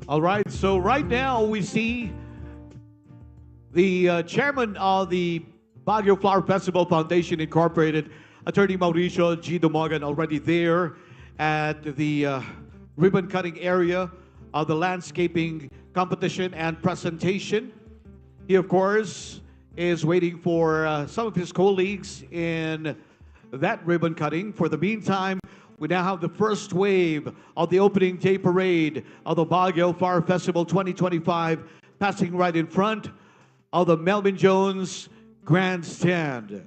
All right, so right now we see the chairman of the Baguio Flower Festival Foundation Incorporated, Attorney Mauricio G. Dumagan, already there at the ribbon cutting area of the landscaping competition and presentation. He, of course, is waiting for some of his colleagues in that ribbon cutting. For the meantime, we now have the first wave of the opening day parade of the Baguio Flower Festival 2025 passing right in front of the Melvin Jones Grandstand.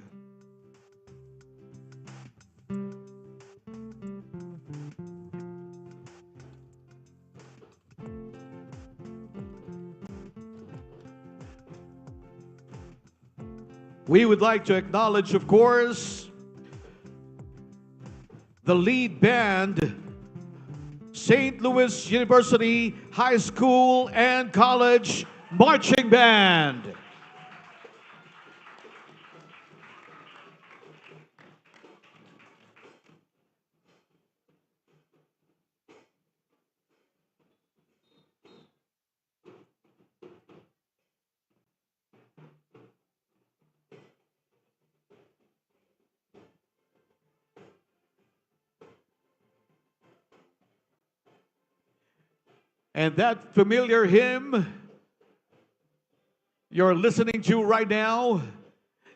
We would like to acknowledge, of course, the lead band, St. Louis University High School and College Marching Band. And that familiar hymn you're listening to right now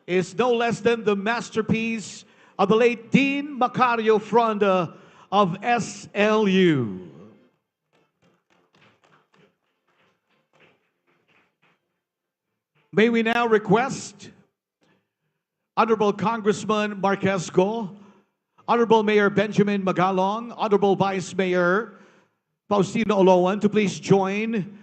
is no less than the masterpiece of the late Dean Macario Fronda of SLU. May we now request Honorable Congressman Marquesco, Honorable Mayor Benjamin Magalong, Honorable Vice Mayor Faustino Oloan to please join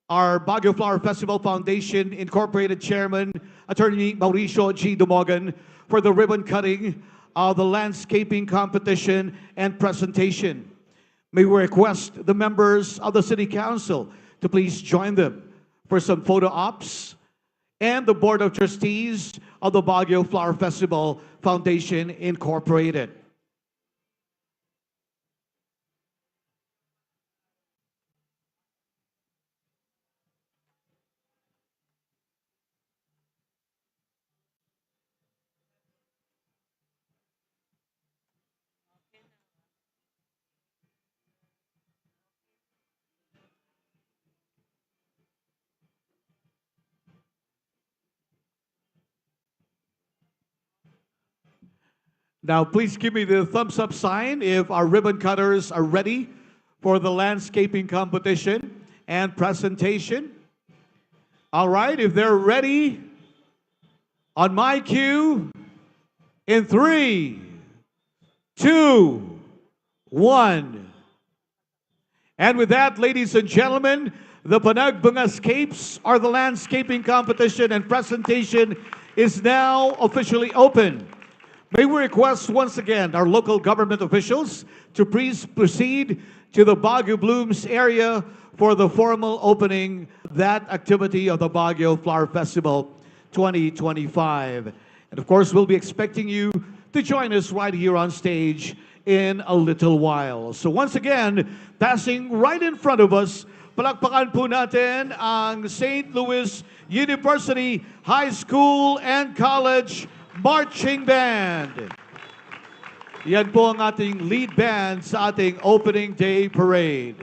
our Baguio Flower Festival Foundation Incorporated Chairman, Attorney Mauricio G. Dumagan, for the ribbon cutting of the landscaping competition and presentation. May we request the members of the City Council to please join them for some photo ops, and the Board of Trustees of the Baguio Flower Festival Foundation Incorporated. Now, please give me the thumbs up sign if our ribbon cutters are ready for the landscaping competition and presentation. All right, if they're ready, on my cue, in 3, 2, 1. And with that, ladies and gentlemen, the Panagbenga Scapes, or the landscaping competition and presentation, is now officially open. May we request once again our local government officials to please proceed to the Baguio Blooms area for the formal opening that activity of the Baguio Flower Festival 2025. And of course, we'll be expecting you to join us right here on stage in a little while. So once again, passing right in front of us, palakpakan po natin ang St. Louis University High School and College Marching Band. Yan po ang ating lead band sa ating opening day parade.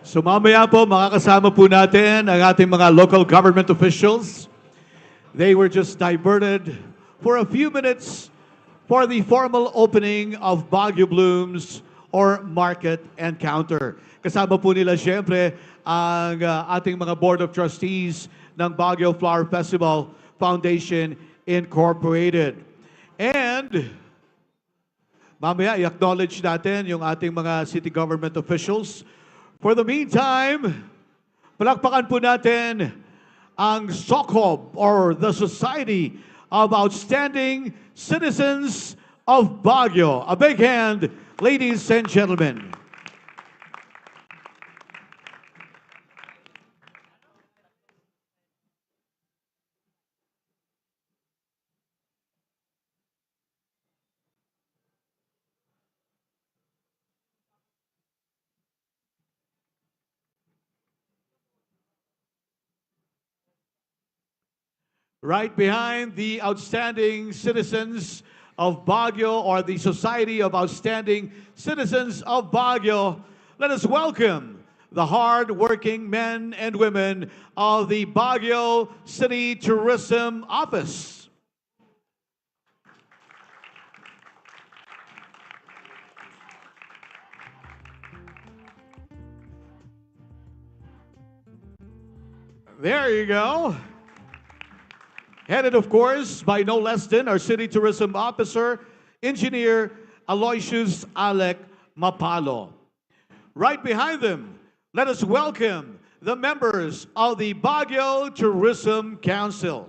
So mamaya po, makakasama po natin ang ating mga local government officials. They were just diverted for a few minutes for the formal opening of Baguio Blooms or Market Encounter. Kasama po nila siyempre ang ating mga Board of Trustees ng Baguio Flower Festival Foundation Incorporated. And mamaya i-acknowledge natin yung ating mga city government officials. For the meantime, palakpakan po natin ang SOCOB or the Society of Outstanding Citizens of Baguio. A big hand, ladies and gentlemen. Right behind the outstanding citizens of Baguio or the Society of Outstanding Citizens of Baguio, let us welcome the hard-working men and women of the Baguio City Tourism Office. There you go. Headed, of course, by no less than our City Tourism Officer, Engineer Aloysius Alec Mapalo. Right behind them, let us welcome the members of the Baguio Tourism Council.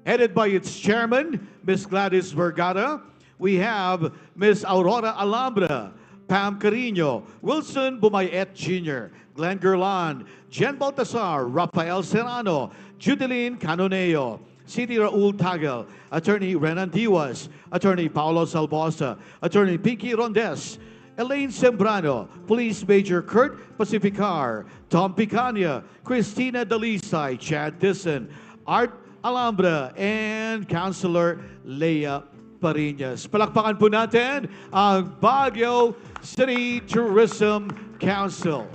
Headed by its chairman, Ms. Gladys Vergara, we have Ms. Aurora Alhambra, Pam Carino, Wilson Bumayet Jr., Glenn Gerland, Jen Baltasar, Rafael Serrano, Judeline Canoneo, City Raul Tagal, Attorney Renan Diwas, Attorney Paulo Salbosa, Attorney Pinky Rondes, Elaine Sembrano, Police Major Kurt Pacificar, Tom Picania, Christina Dalisay, Chad Disson, Art Alhambra, and Councilor Leia Parinas. Palakpakan po natin ang Baguio City Tourism Council.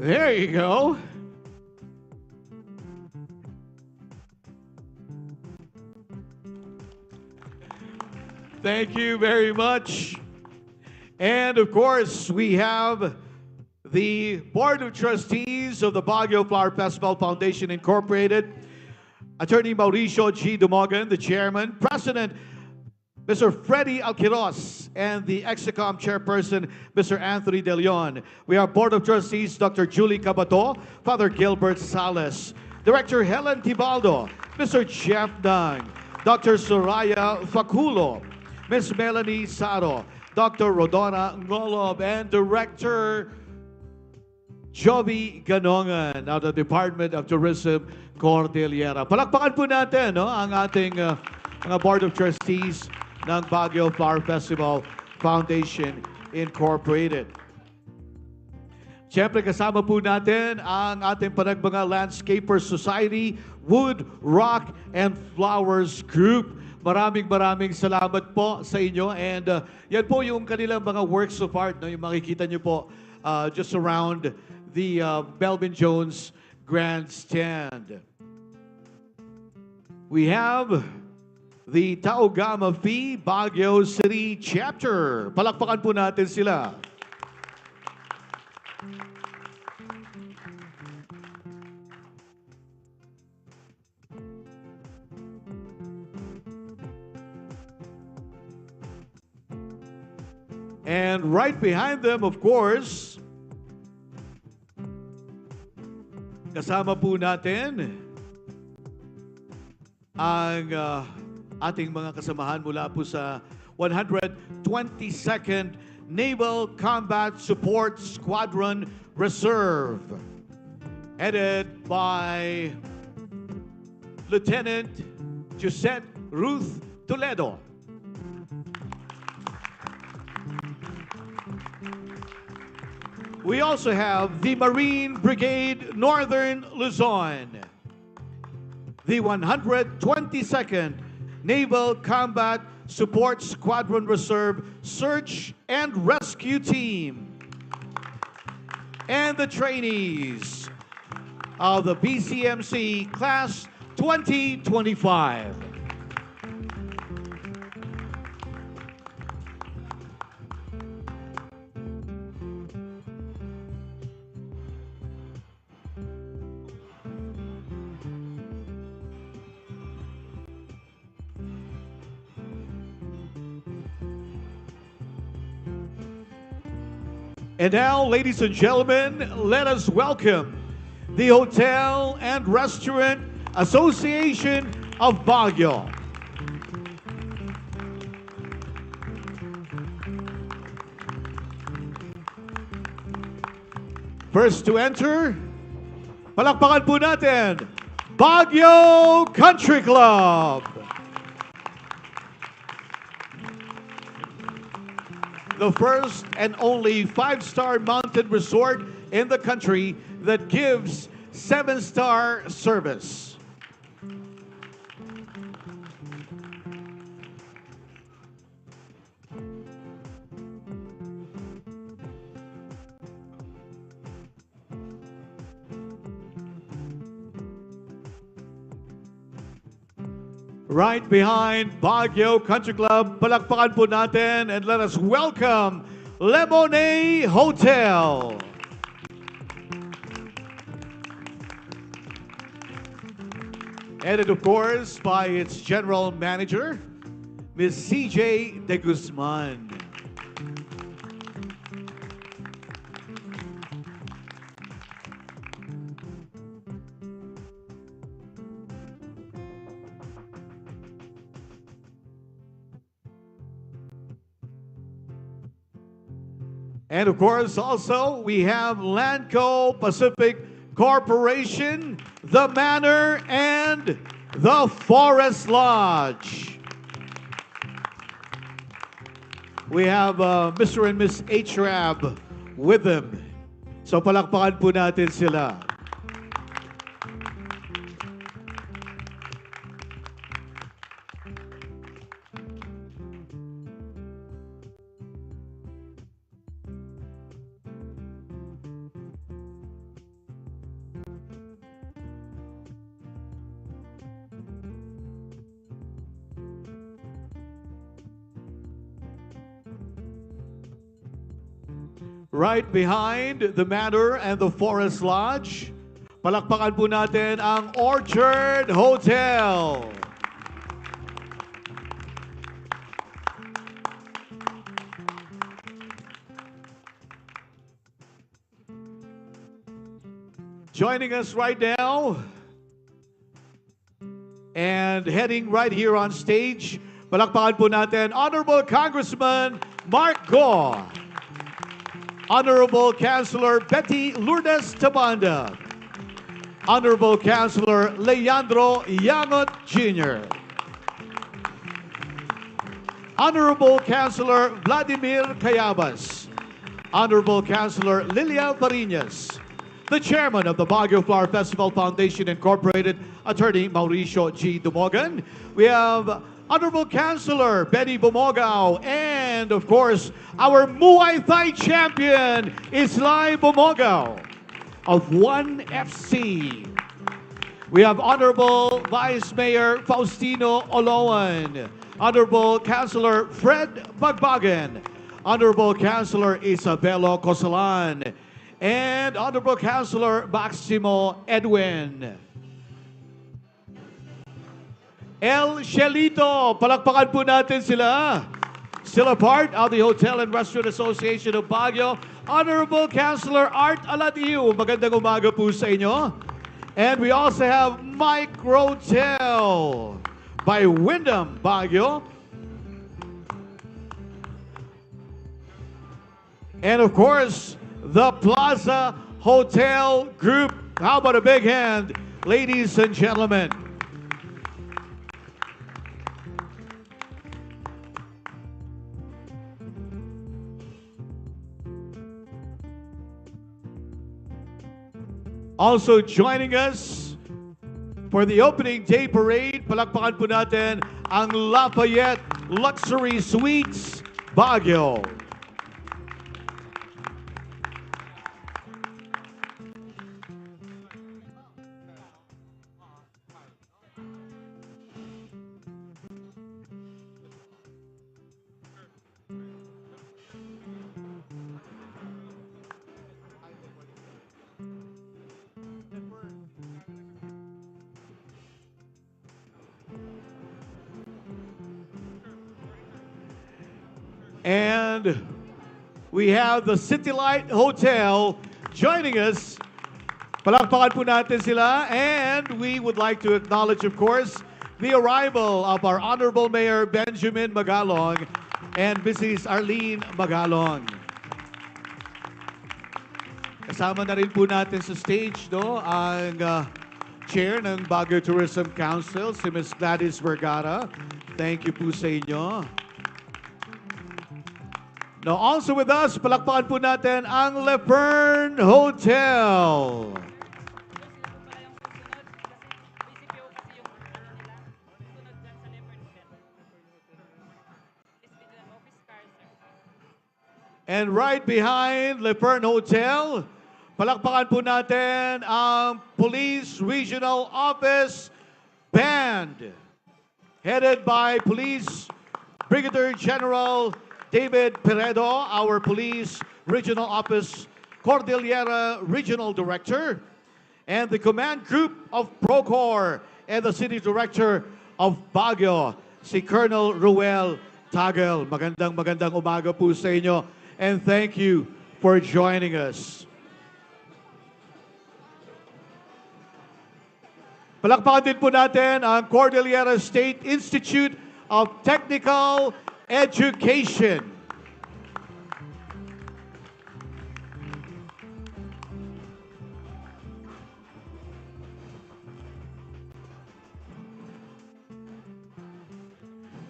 There you go. Thank you very much. And of course, we have the Board of Trustees of the Baguio Flower Festival Foundation Incorporated, Attorney Mauricio G. Dumogan, the Chairman, President Mr. Freddy Alquiros, and the Execom Chairperson, Mr. Anthony De Leon. We have Board of Trustees, Dr. Julie Cabato, Father Gilbert Salas, Director Helen Tibaldo, Mr. Jeff Dang, Dr. Soraya Faculo, Ms. Melanie Saro, Dr. Rodona Ngolob, and Director Jovi Ganongan of the Department of Tourism, Cordillera. Palakpakan po natin ang ating mga Board of Trustees ng Baguio Flower Festival Foundation Incorporated. Siyempre kasama po natin ang ating Panagbenga Landscapers Society, Wood, Rock, and Flowers Group. Maraming salamat po sa inyo, and yan po yung kanilang mga works of art, no? Yung makikita nyo po just around the Melvin Jones Grandstand. We have the Tau Gamma Phi Baguio City Chapter. Palakpakan po natin sila. And right behind them, of course, kasama po natin ang ating mga kasamahan mula po sa 122nd Naval Combat Support Squadron Reserve, headed by Lieutenant Josette Ruth Toledo. We also have the Marine Brigade Northern Luzon, the 122nd Naval Combat Support Squadron Reserve Search and Rescue Team, and the trainees of the BCMC Class 2025. And now, ladies and gentlemen, let us welcome the Hotel and Restaurant Association of Baguio. First to enter, palakpakan po natin, Baguio Country Club. The first and only 5-star mountain resort in the country that gives 7-star service. Right behind Baguio Country Club, palakpakan po natin and let us welcome Lemonade Hotel. Headed, of course, by its general manager, Ms. CJ De Guzman. And of course, also, we have Landco Pacific Corporation, the Manor, and the Forest Lodge. We have Mr. and Miss H-Rab with them. So palakpakan po natin sila. Right behind the Manor and the Forest Lodge, palakpakan po natin ang Orchard Hotel. Joining us right now and heading right here on stage, palakpakan po natin Honorable Congressman Mark Go, Honorable Councilor Betty Lourdes Tabanda, Honorable Councilor Leandro Yangot Jr., Honorable Councilor Vladimir Cayabas, Honorable Councilor Lilia Varinas, the Chairman of the Baguio Flower Festival Foundation Incorporated, Attorney Mauricio G. Dumogan. We have Honorable Councilor Benny Bumogao, and of course, our Muay Thai champion, Islay Bumogao of 1FC. We have Honorable Vice Mayor Faustino Oloan, Honorable Councilor Fred Bagbagan, Honorable Councilor Isabelo Cosalan, and Honorable Councilor Maximo Edwin. El Shelito, palakpakan po natin sila. Still a part of the Hotel and Restaurant Association of Baguio, Honorable Councilor Art Aladiu. Magandang umaga po sa inyo. And we also have Mike Rotel by Wyndham Baguio. And of course, the Plaza Hotel Group. How about a big hand, ladies and gentlemen? Also joining us for the opening day parade, palakpakan po natin ang Lafayette Luxury Suites Baguio. And we have the City Light Hotel joining us. Palakpakan po natin sila. And we would like to acknowledge, of course, the arrival of our Honorable Mayor Benjamin Magalong and Mrs. Arlene Magalong. Kasama na rin po natin sa stage ang Chair ng Baguio Tourism Council, si Ms. Gladys Vergara. Thank you po sa inyo. Now also with us, palakpakan po natin ang Lepern Hotel. And right behind Lepern Hotel, palakpakan po natin ang Police Regional Office Band, headed by Police Brigadier General David Peredo, our Police Regional Office Cordillera Regional Director, and the Command Group of Procor and the City Director of Baguio, si Colonel Ruel Tagel. Magandang umaga po sa inyo, and thank you for joining us. Palakpakan din po natin ang Cordillera State Institute of Technical Education.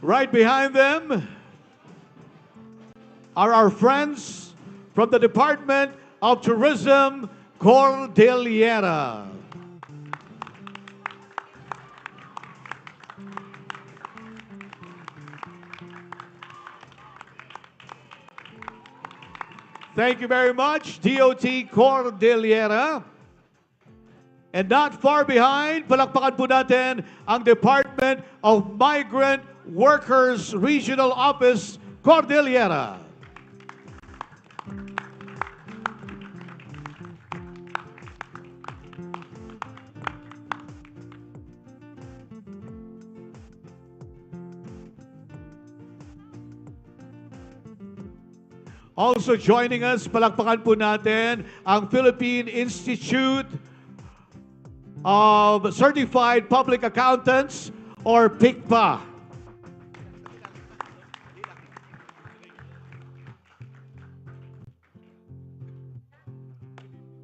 Right behind them are our friends from the Department of Tourism, Cordillera. Thank you very much, DOT Cordillera. And not far behind, palakpakan po natin ang Department of Migrant Workers Regional Office, Cordillera. Also joining us, palakpakan po natin ang Philippine Institute of Certified Public Accountants or PICPA.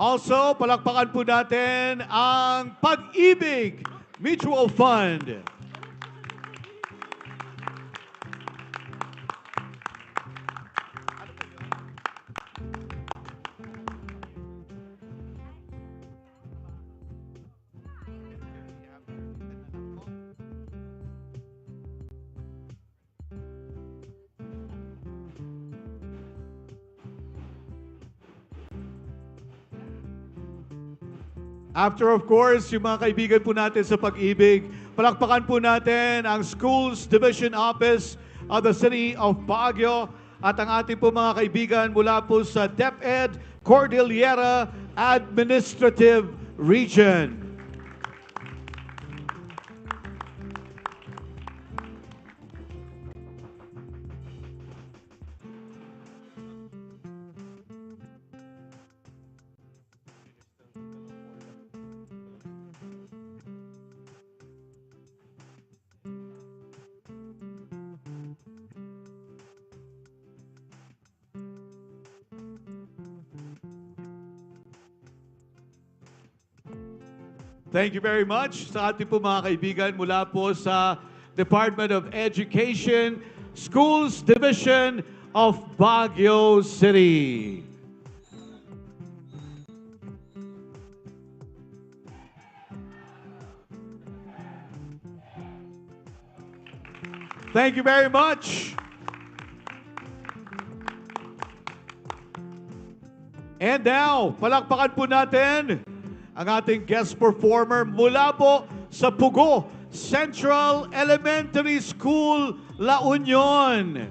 Also, palakpakan po natin ang Pag-ibig Mutual Fund. After, of course, yung mga kaibigan po natin sa Pag-ibig, palakpakan po natin ang Schools Division Office of the City of Baguio at ang ating po mga kaibigan mula po sa DepEd Cordillera Administrative Region. Thank you very much sa ating po mga kaibigan mula po sa Department of Education, Schools Division of Baguio City. Thank you very much. And now, palakpakan po natin ang ating guest performer mula po sa Pugo Central Elementary School, La Union.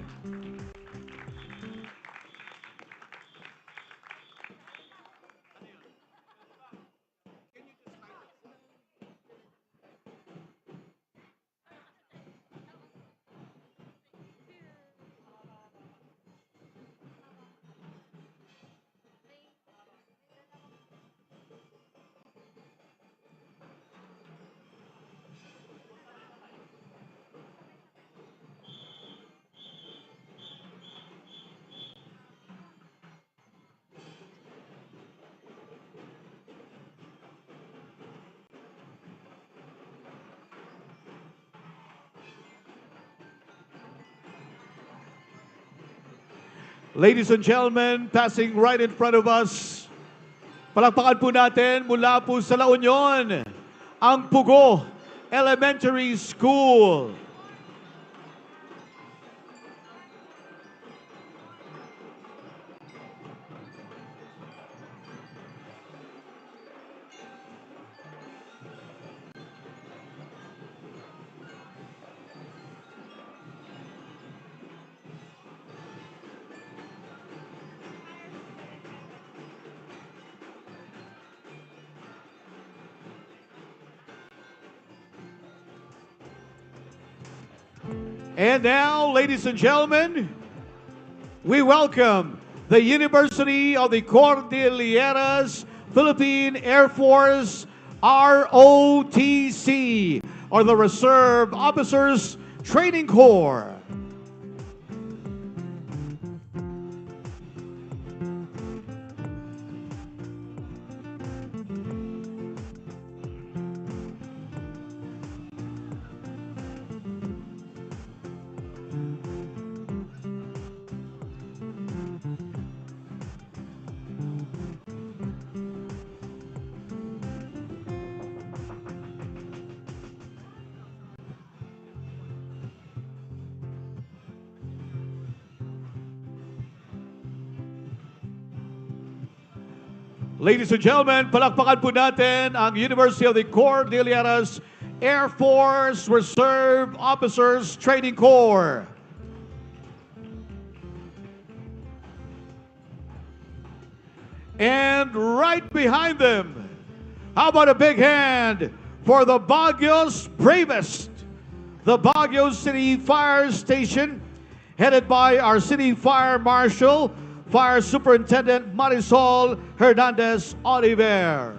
Ladies and gentlemen, passing right in front of us, palakpakan po natin mula po sa La Union, ang Pugo Elementary School. And now, ladies and gentlemen, we welcome the University of the Cordilleras Philippine Air Force ROTC, or the Reserve Officers Training Corps. Ladies and gentlemen, palakpakan po natin ang University of the Cordilleras Air Force Reserve Officers Training Corps. And right behind them, how about a big hand for the Baguio's bravest, the Baguio City Fire Station, headed by our City Fire Marshal, Fire Superintendent Marisol Hernandez Oliver.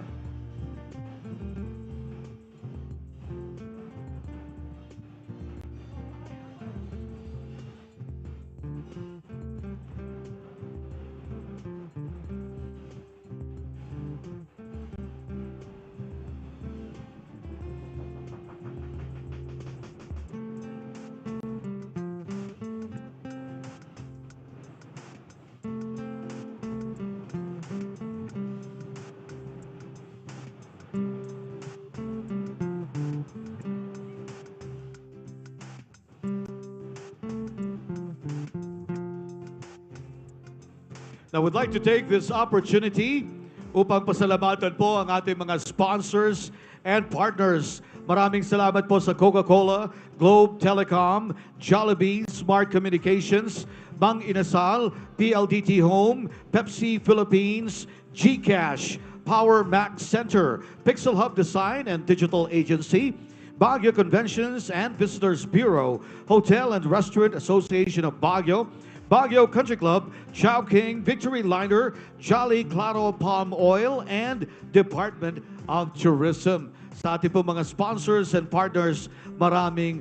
Now, we'd like to take this opportunity upang pasalamatan po ang ating mga sponsors and partners. Maraming salamat po sa Coca-Cola, Globe Telecom, Jollibee, Smart Communications, Mang Inasal, PLDT Home, Pepsi Philippines, GCash, Power Max Center, Pixel Hub Design and Digital Agency, Baguio Conventions and Visitors Bureau, Hotel and Restaurant Association of Baguio, Baguio Country Club, Chowking, Victory Liner, Jolly Claro Palm Oil, and Department of Tourism. Sa ating po mga sponsors and partners, maraming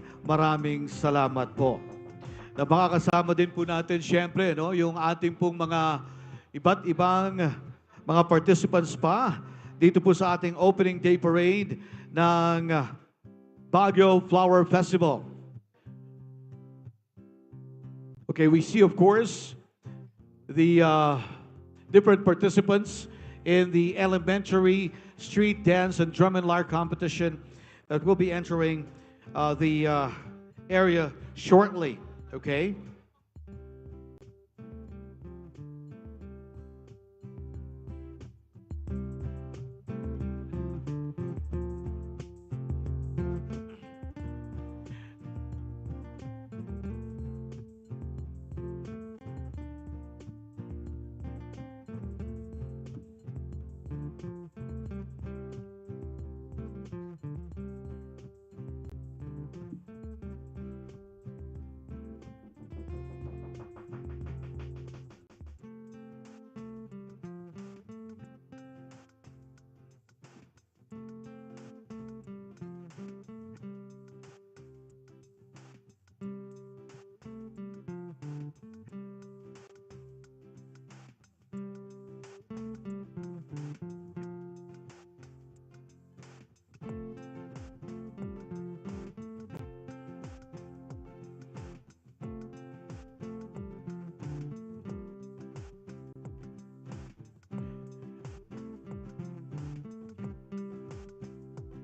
salamat po. Na makakasama din po natin syempre no, yung ating pong mga iba't ibang mga participants pa dito po sa ating opening day parade ng Baguio Flower Festival. Okay, we see, of course, the different participants in the elementary street dance and drum and lyre competition that will be entering the area shortly. Okay?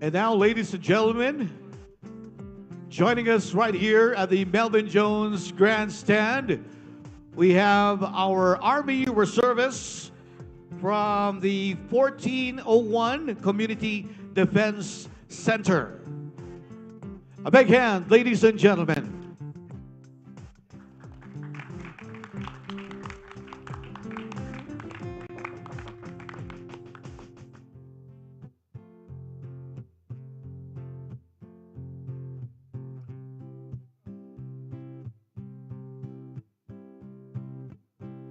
And now, ladies and gentlemen, joining us right here at the Melvin Jones Grandstand, we have our Army Reservists from the 1401 Community Defense Center. A big hand, ladies and gentlemen.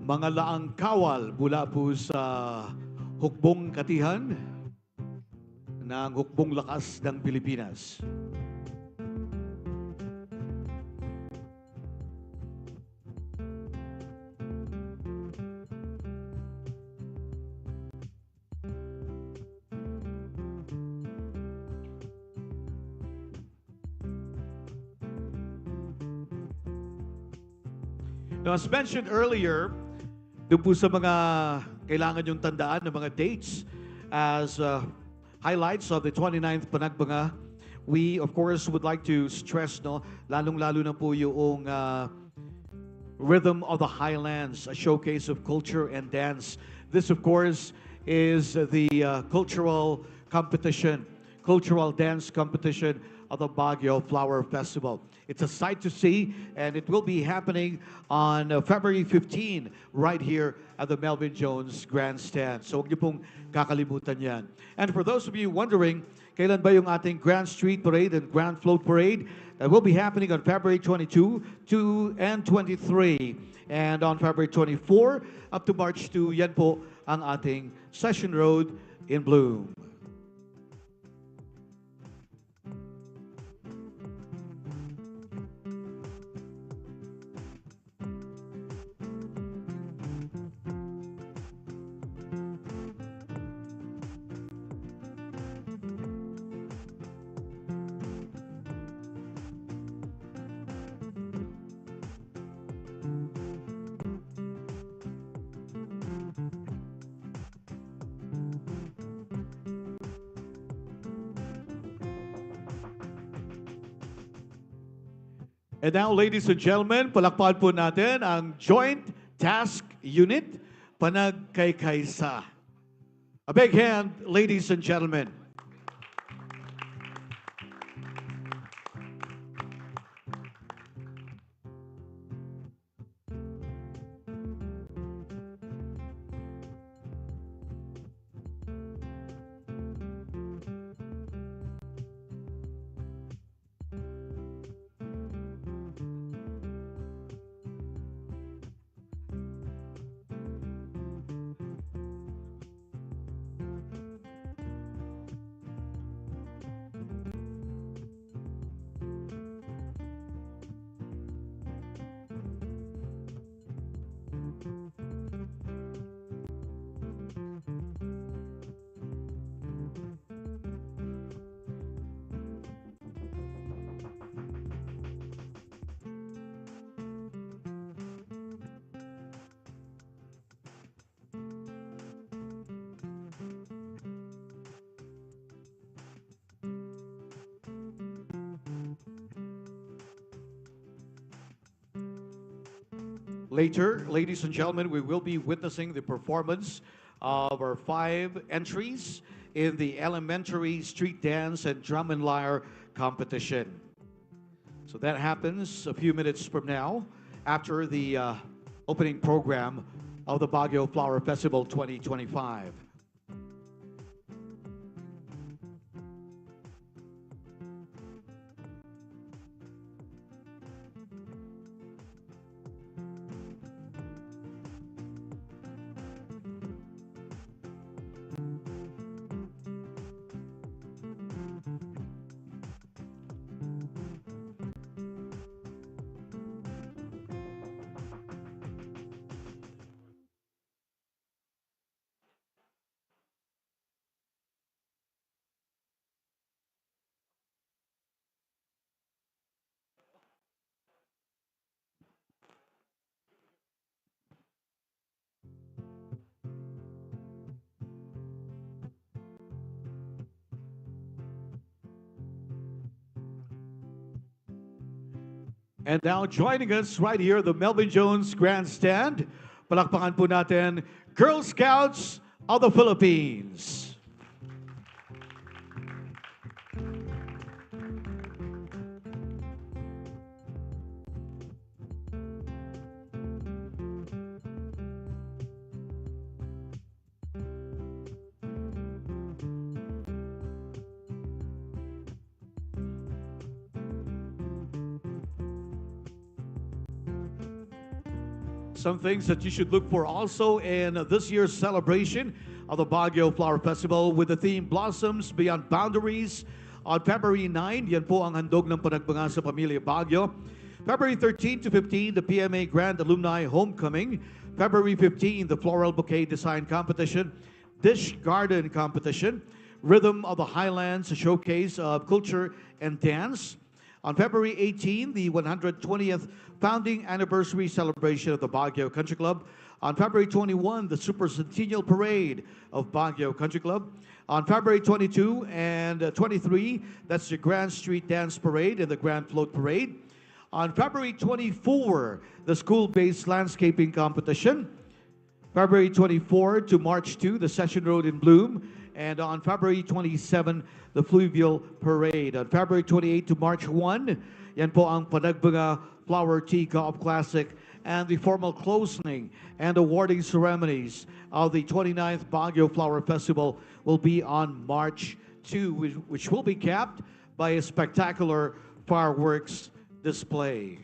Mga laang kawal mula po sa hukbong katihan ng hukbong lakas ng Pilipinas. Now, as mentioned earlier, doon po sa mga kailangan yung tandaan ng mga dates as highlights of the 29th Panagbenga, we of course would like to stress, no, lalong-lalo na po yung Rhythm of the Highlands, a showcase of culture and dance. This of course is the cultural competition, cultural dance competition of the Baguio Flower Festival. It's a sight to see, and it will be happening on February 15 right here at the Melvin Jones Grandstand. So huwag niyo pong kakalimutan yan. And for those of you wondering, kailan ba yung ating Grand Street Parade and Grand Float Parade? That will be happening on February 22, 2, and 23. And on February 24 up to March 2, yan po ang ating Session Road in Bloom. And now, ladies and gentlemen, palakpakan po natin ang Joint Task Unit, Panagkaykaysa. A big hand, ladies and gentlemen. Later, ladies and gentlemen, we will be witnessing the performance of our 5 entries in the elementary street dance and drum and lyre competition. So that happens a few minutes from now after the opening program of the Baguio Flower Festival 2025. And now joining us right here, the Melvin Jones Grandstand. Palakpakan po natin, Girl Scouts of the Philippines. Some things that you should look for also in this year's celebration of the Baguio Flower Festival with the theme Blossoms Beyond Boundaries on February 9. Yan po ang handog ng Panagbenga sa Pamilya Baguio. February 13 to 15, the PMA Grand Alumni Homecoming. February 15, the Floral Bouquet Design Competition, Dish Garden Competition, Rhythm of the Highlands, a showcase of culture and dance. On February 18, the 120th founding anniversary celebration of the Baguio Country Club. On February 21, the Super Centennial Parade of Baguio Country Club. On February 22 and 23, that's the Grand Street Dance Parade and the Grand Float Parade. On February 24, the school-based landscaping competition. February 24 to March 2, the Session Road in Bloom. And on February 27, the Fluvial Parade. On February 28 to March 1, yan po ang Panagbenga Flower Tea Co-op Classic and the formal closing and awarding ceremonies of the 29th Baguio Flower Festival will be on March 2, which will be capped by a spectacular fireworks display.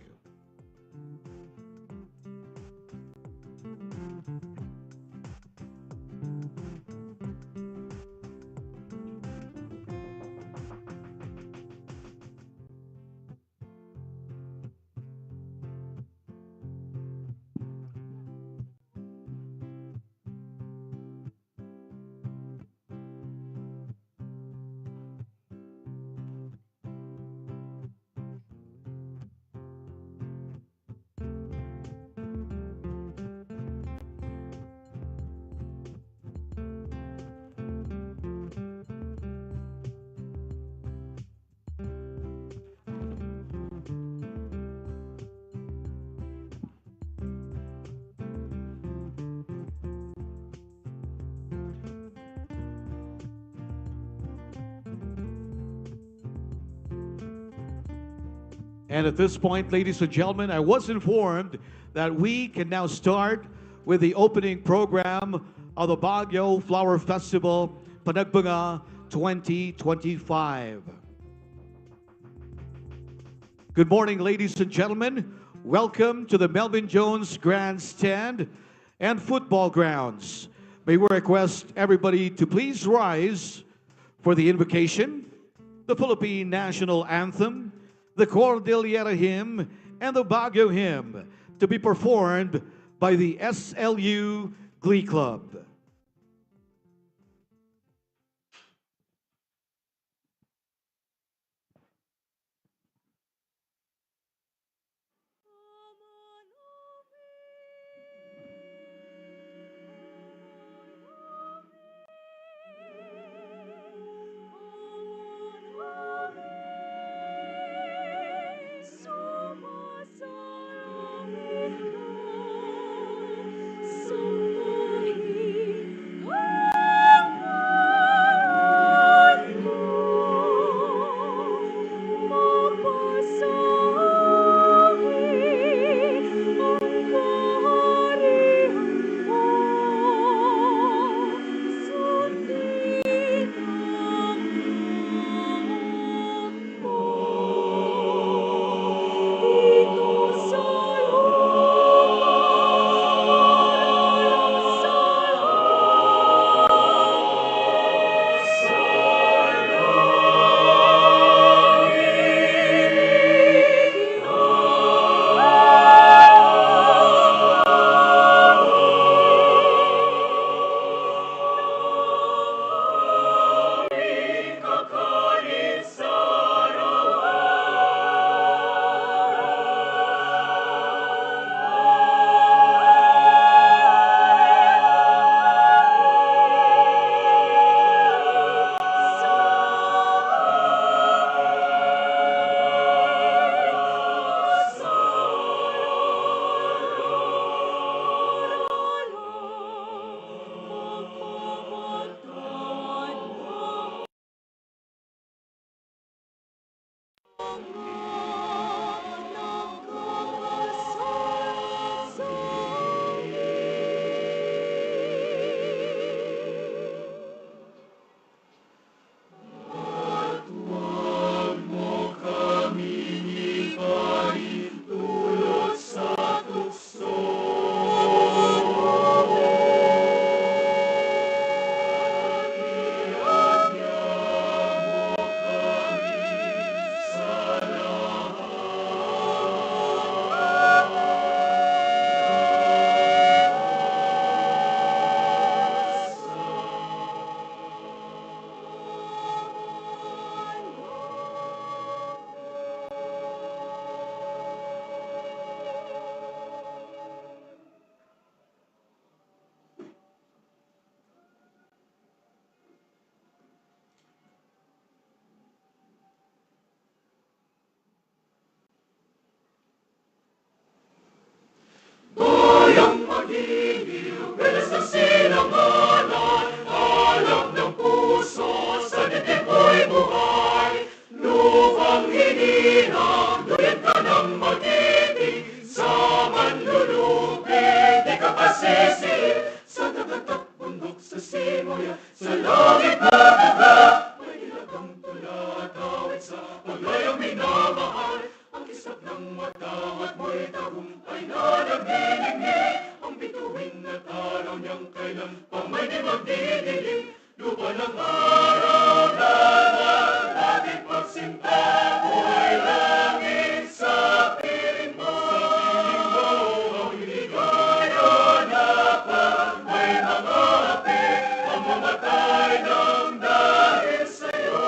And at this point, ladies and gentlemen, I was informed that we can now start with the opening program of the Baguio Flower Festival Panagbenga 2025. Good morning, ladies and gentlemen. Welcome to the Melvin Jones Grandstand and Football Grounds. May we request everybody to please rise for the invocation, the Philippine National Anthem, the Cordillera Hymn, and the Baguio Hymn to be performed by the SLU Glee Club. Sumbahi naglilingin, ang bituin at araw niyang kailan pa may di magdidilim. Lupa ng araw na laging pagsinta, buhay langit sa piling mo. Ang ligaya na pag may mga api, ang mamatay ng dahil sa'yo.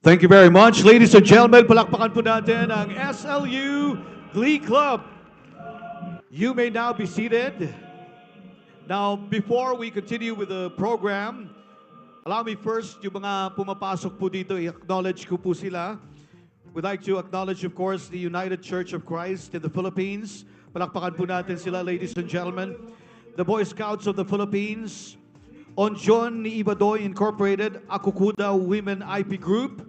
Thank you very much. Ladies and gentlemen, palakpakan po natin ang SLU Glee Club. You may now be seated. Now, before we continue with the program, allow me first, yung mga pumapasok po dito, i-acknowledge ko po sila. We'd like to acknowledge, of course, the United Church of Christ in the Philippines. Palakpakan po natin sila, ladies and gentlemen. The Boy Scouts of the Philippines, Onjon ni Ibadoy Incorporated, Akukuda Women IP Group,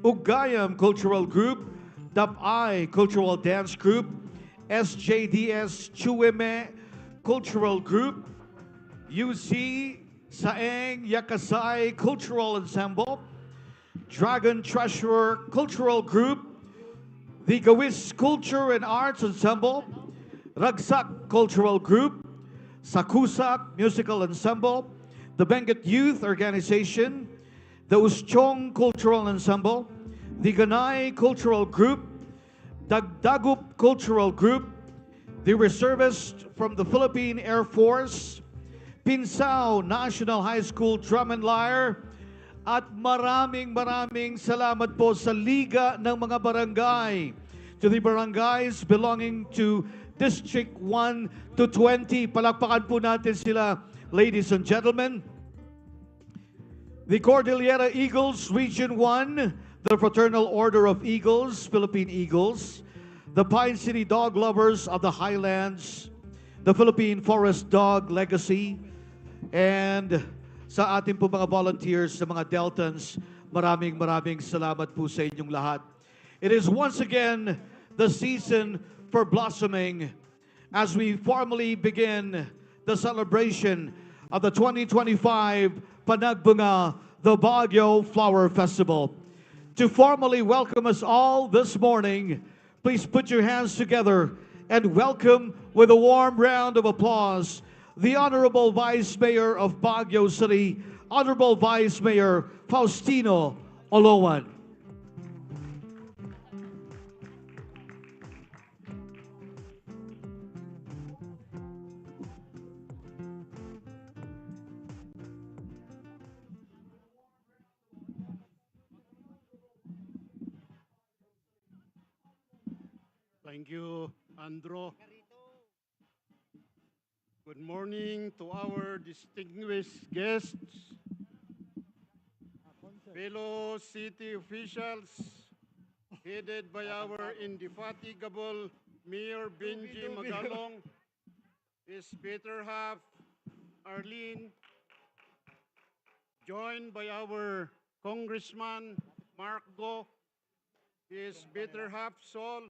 Ugayam Cultural Group, DAPI Cultural Dance Group, SJDS Chueme Cultural Group, UC Saeng Yakasai Cultural Ensemble, Dragon Treasurer Cultural Group, the Gawis Culture and Arts Ensemble, Ragsak Cultural Group, Sakusak Musical Ensemble, the Benguet Youth Organization, the Uschong Cultural Ensemble, the Ganay Cultural Group, Dagdagup Cultural Group, the reservists from the Philippine Air Force, Pinsao National High School Drum and Lyre, at maraming salamat po sa Liga ng mga Barangay, to the barangays belonging to District 1 to 20. Palakpakan po natin sila, ladies and gentlemen. The Cordillera Eagles, Region 1, the Fraternal Order of Eagles, Philippine Eagles, the Pine City Dog Lovers of the Highlands, the Philippine Forest Dog Legacy, and sa ating po mga volunteers, sa mga Deltans, maraming salamat po sa inyong lahat. It is once again the season for blossoming as we formally begin the celebration of the 2025 Panagbenga, the Baguio Flower Festival. To formally welcome us all this morning, please put your hands together and welcome with a warm round of applause the Honorable Vice Mayor of Baguio City, Honorable Vice Mayor Faustino Olowan. Thank you, Andro. Good morning to our distinguished guests, fellow city officials, headed by our indefatigable Mayor Benji Magalong, his better half, Arlene, joined by our Congressman Mark Go, his better half, Sol,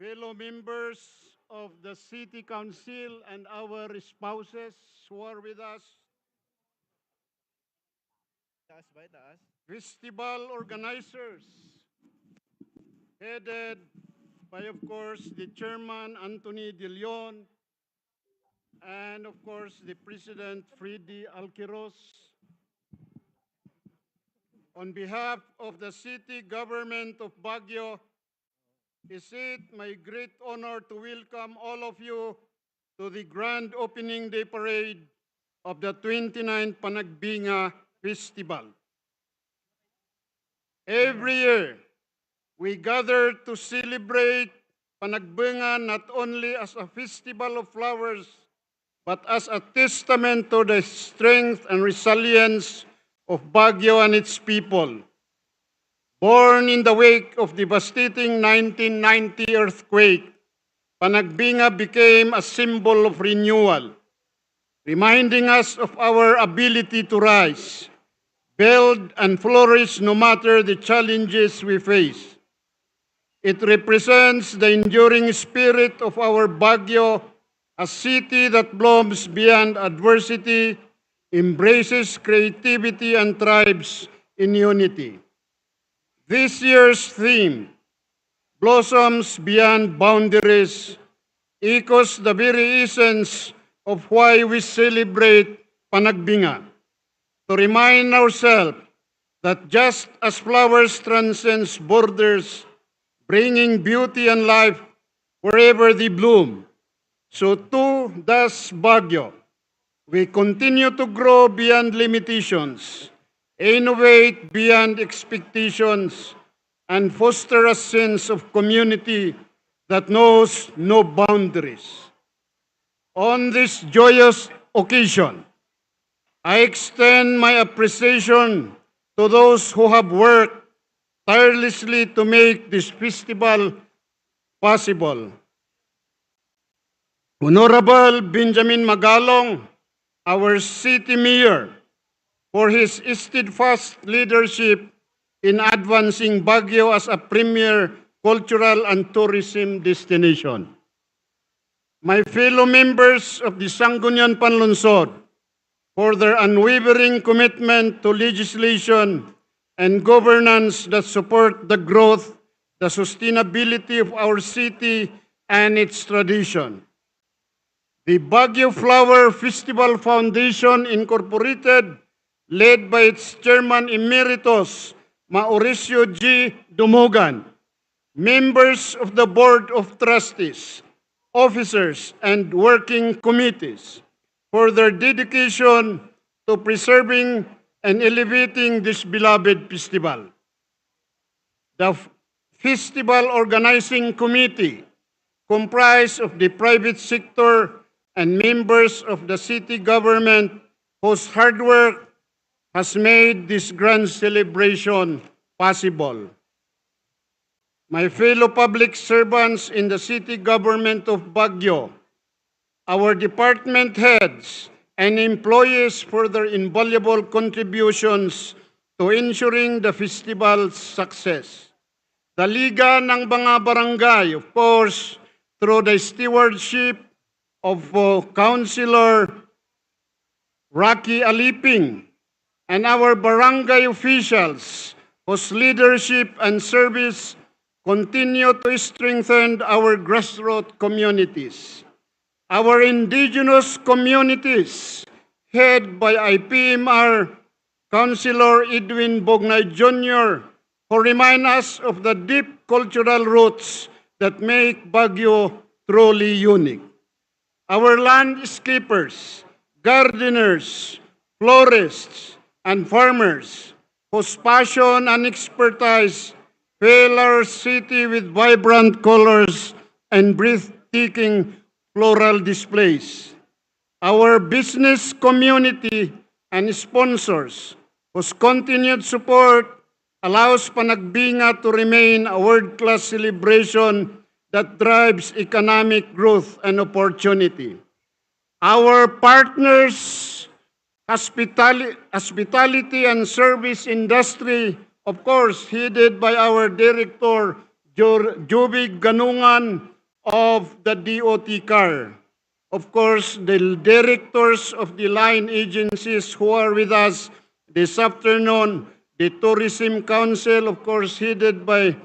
fellow members of the City Council and our spouses who are with us, festival organizers, headed by, of course, the Chairman Anthony De Leon, and, of course, the President Freddy Alquiros. On behalf of the city government of Baguio, is it my great honor to welcome all of you to the grand opening day parade of the 29th Panagbenga Festival. Every year, we gather to celebrate Panagbenga not only as a festival of flowers, but as a testament to the strength and resilience of Baguio and its people. Born in the wake of devastating 1990 earthquake, Panagbenga became a symbol of renewal, reminding us of our ability to rise, build, and flourish no matter the challenges we face. It represents the enduring spirit of our Baguio, a city that blooms beyond adversity, embraces creativity, and thrives in unity. This year's theme, Blossoms Beyond Boundaries, echoes the very essence of why we celebrate Panagbenga, to remind ourselves that just as flowers transcends borders, bringing beauty and life wherever they bloom, so too does Baguio. We continue to grow beyond limitations, innovate beyond expectations, and foster a sense of community that knows no boundaries. On this joyous occasion, I extend my appreciation to those who have worked tirelessly to make this festival possible. Honorable Benjamin Magalong, our city mayor, for his steadfast leadership in advancing Baguio as a premier cultural and tourism destination. My fellow members of the Sangguniang Panlunsod, for their unwavering commitment to legislation and governance that support the growth, the sustainability of our city and its tradition. The Baguio Flower Festival Foundation Incorporated, led by its Chairman Emeritus, Mauricio G. Dumogan, members of the Board of Trustees, officers, and working committees, for their dedication to preserving and elevating this beloved festival. The Festival Organizing Committee, comprised of the private sector and members of the city government whose hard work has made this grand celebration possible. My fellow public servants in the city government of Baguio, our department heads, and employees for their invaluable contributions to ensuring the festival's success. The Liga ng mga Barangay, of course, through the stewardship of Councilor Rocky Aliping, and our barangay officials whose leadership and service continue to strengthen our grassroots communities. Our indigenous communities, headed by IPMR Councilor Edwin Bognay Jr., who remind us of the deep cultural roots that make Baguio truly unique. Our landscapers, gardeners, florists, and farmers, whose passion and expertise fill our city with vibrant colors and breathtaking floral displays. Our business community and sponsors, whose continued support allows Panagbenga to remain a world-class celebration that drives economic growth and opportunity. Our partners, hospitality and service industry, of course, headed by our Director, Jubig Ganungan of the DOT CAR. Of course, the directors of the line agencies who are with us this afternoon, the Tourism Council, of course, headed by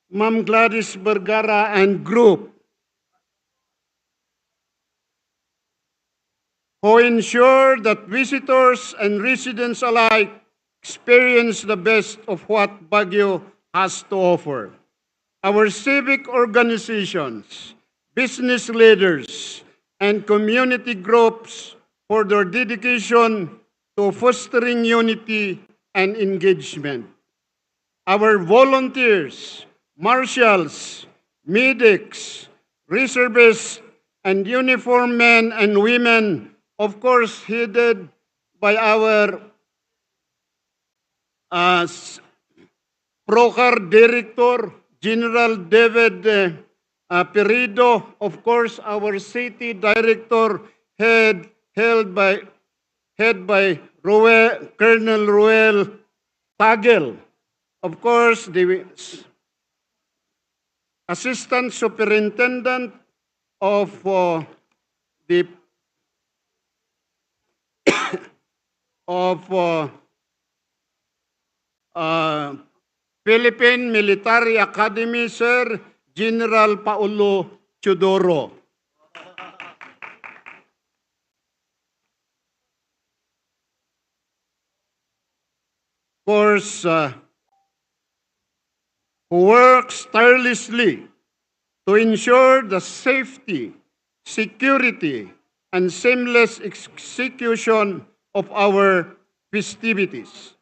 Ma'am Gladys Vergara and group, who ensure that visitors and residents alike experience the best of what Baguio has to offer. Our civic organizations, business leaders, and community groups for their dedication to fostering unity and engagement. Our volunteers, marshals, medics, reservists, and uniformed men and women, of course, headed by our Procar Director, General David Perido, of course, our City Director, head by Colonel Ruel Tagel. Of course, the Assistant Superintendent of the Philippine Military Academy, Sir General Paulo Chodoro. Of course, who works tirelessly to ensure the safety, security, and seamless execution of our festivities.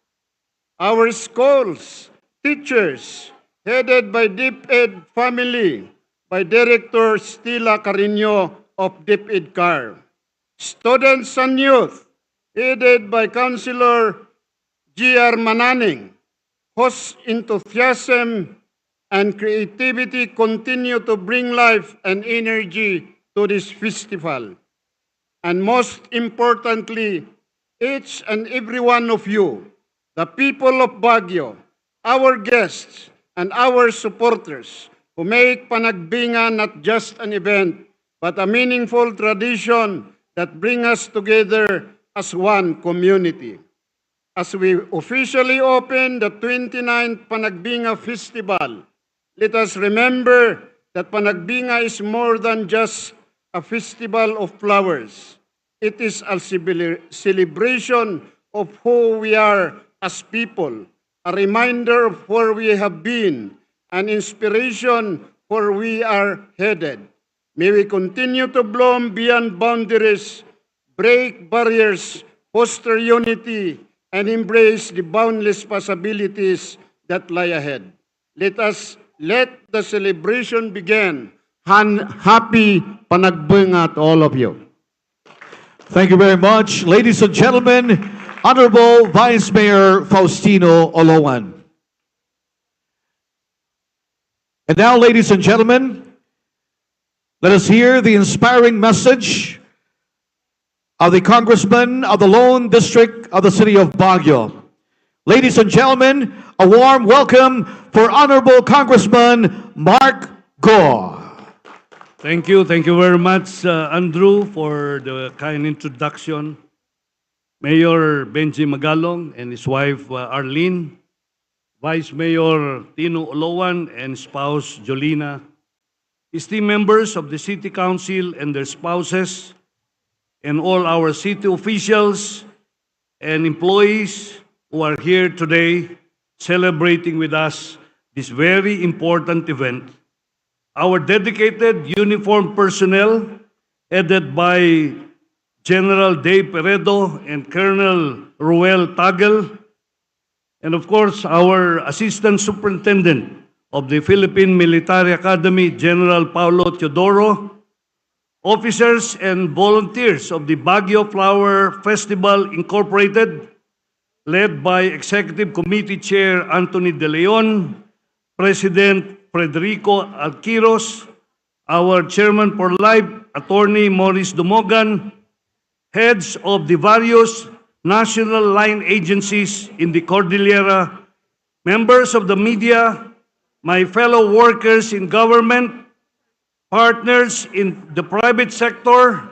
Our schools, teachers, headed by DepEd family, by Director Stila Carino of DepEd CAR. Students and youth, headed by Councilor G.R. Mananing, whose enthusiasm and creativity continue to bring life and energy to this festival. And most importantly, each and every one of you, the people of Baguio, our guests, and our supporters, who make Panagbenga not just an event, but a meaningful tradition that brings us together as one community. As we officially open the 29th Panagbenga Festival, let us remember that Panagbenga is more than just a festival of flowers. It is a celebration of who we are as people, a reminder of where we have been, an inspiration where we are headed. May we continue to bloom beyond boundaries, break barriers, foster unity, and embrace the boundless possibilities that lie ahead. Let the celebration begin. Happy Panagbenga to all of you. Thank you very much. Ladies and gentlemen, Honorable Vice Mayor Faustino Oloan. And now, ladies and gentlemen, let us hear the inspiring message of the Congressman of the Lone District of the City of Baguio. Ladies and gentlemen, a warm welcome for Honorable Congressman Mark Go. Thank you very much, Andrew, for the kind introduction. Mayor Benji Magalong and his wife, Arlene, Vice Mayor Tino Oloan and spouse Jolina, esteemed members of the City Council and their spouses, and all our city officials and employees who are here today celebrating with us this very important event. Our dedicated uniformed personnel, headed by General Dave Peredo and Colonel Ruel Tagel, and of course, our Assistant Superintendent of the Philippine Military Academy, General Paulo Teodoro, officers and volunteers of the Baguio Flower Festival Incorporated, led by Executive Committee Chair Anthony De Leon, President Frederico Alquiros, our Chairman for Life, Attorney Maurice Dumogan, heads of the various national line agencies in the Cordillera, members of the media, my fellow workers in government, partners in the private sector,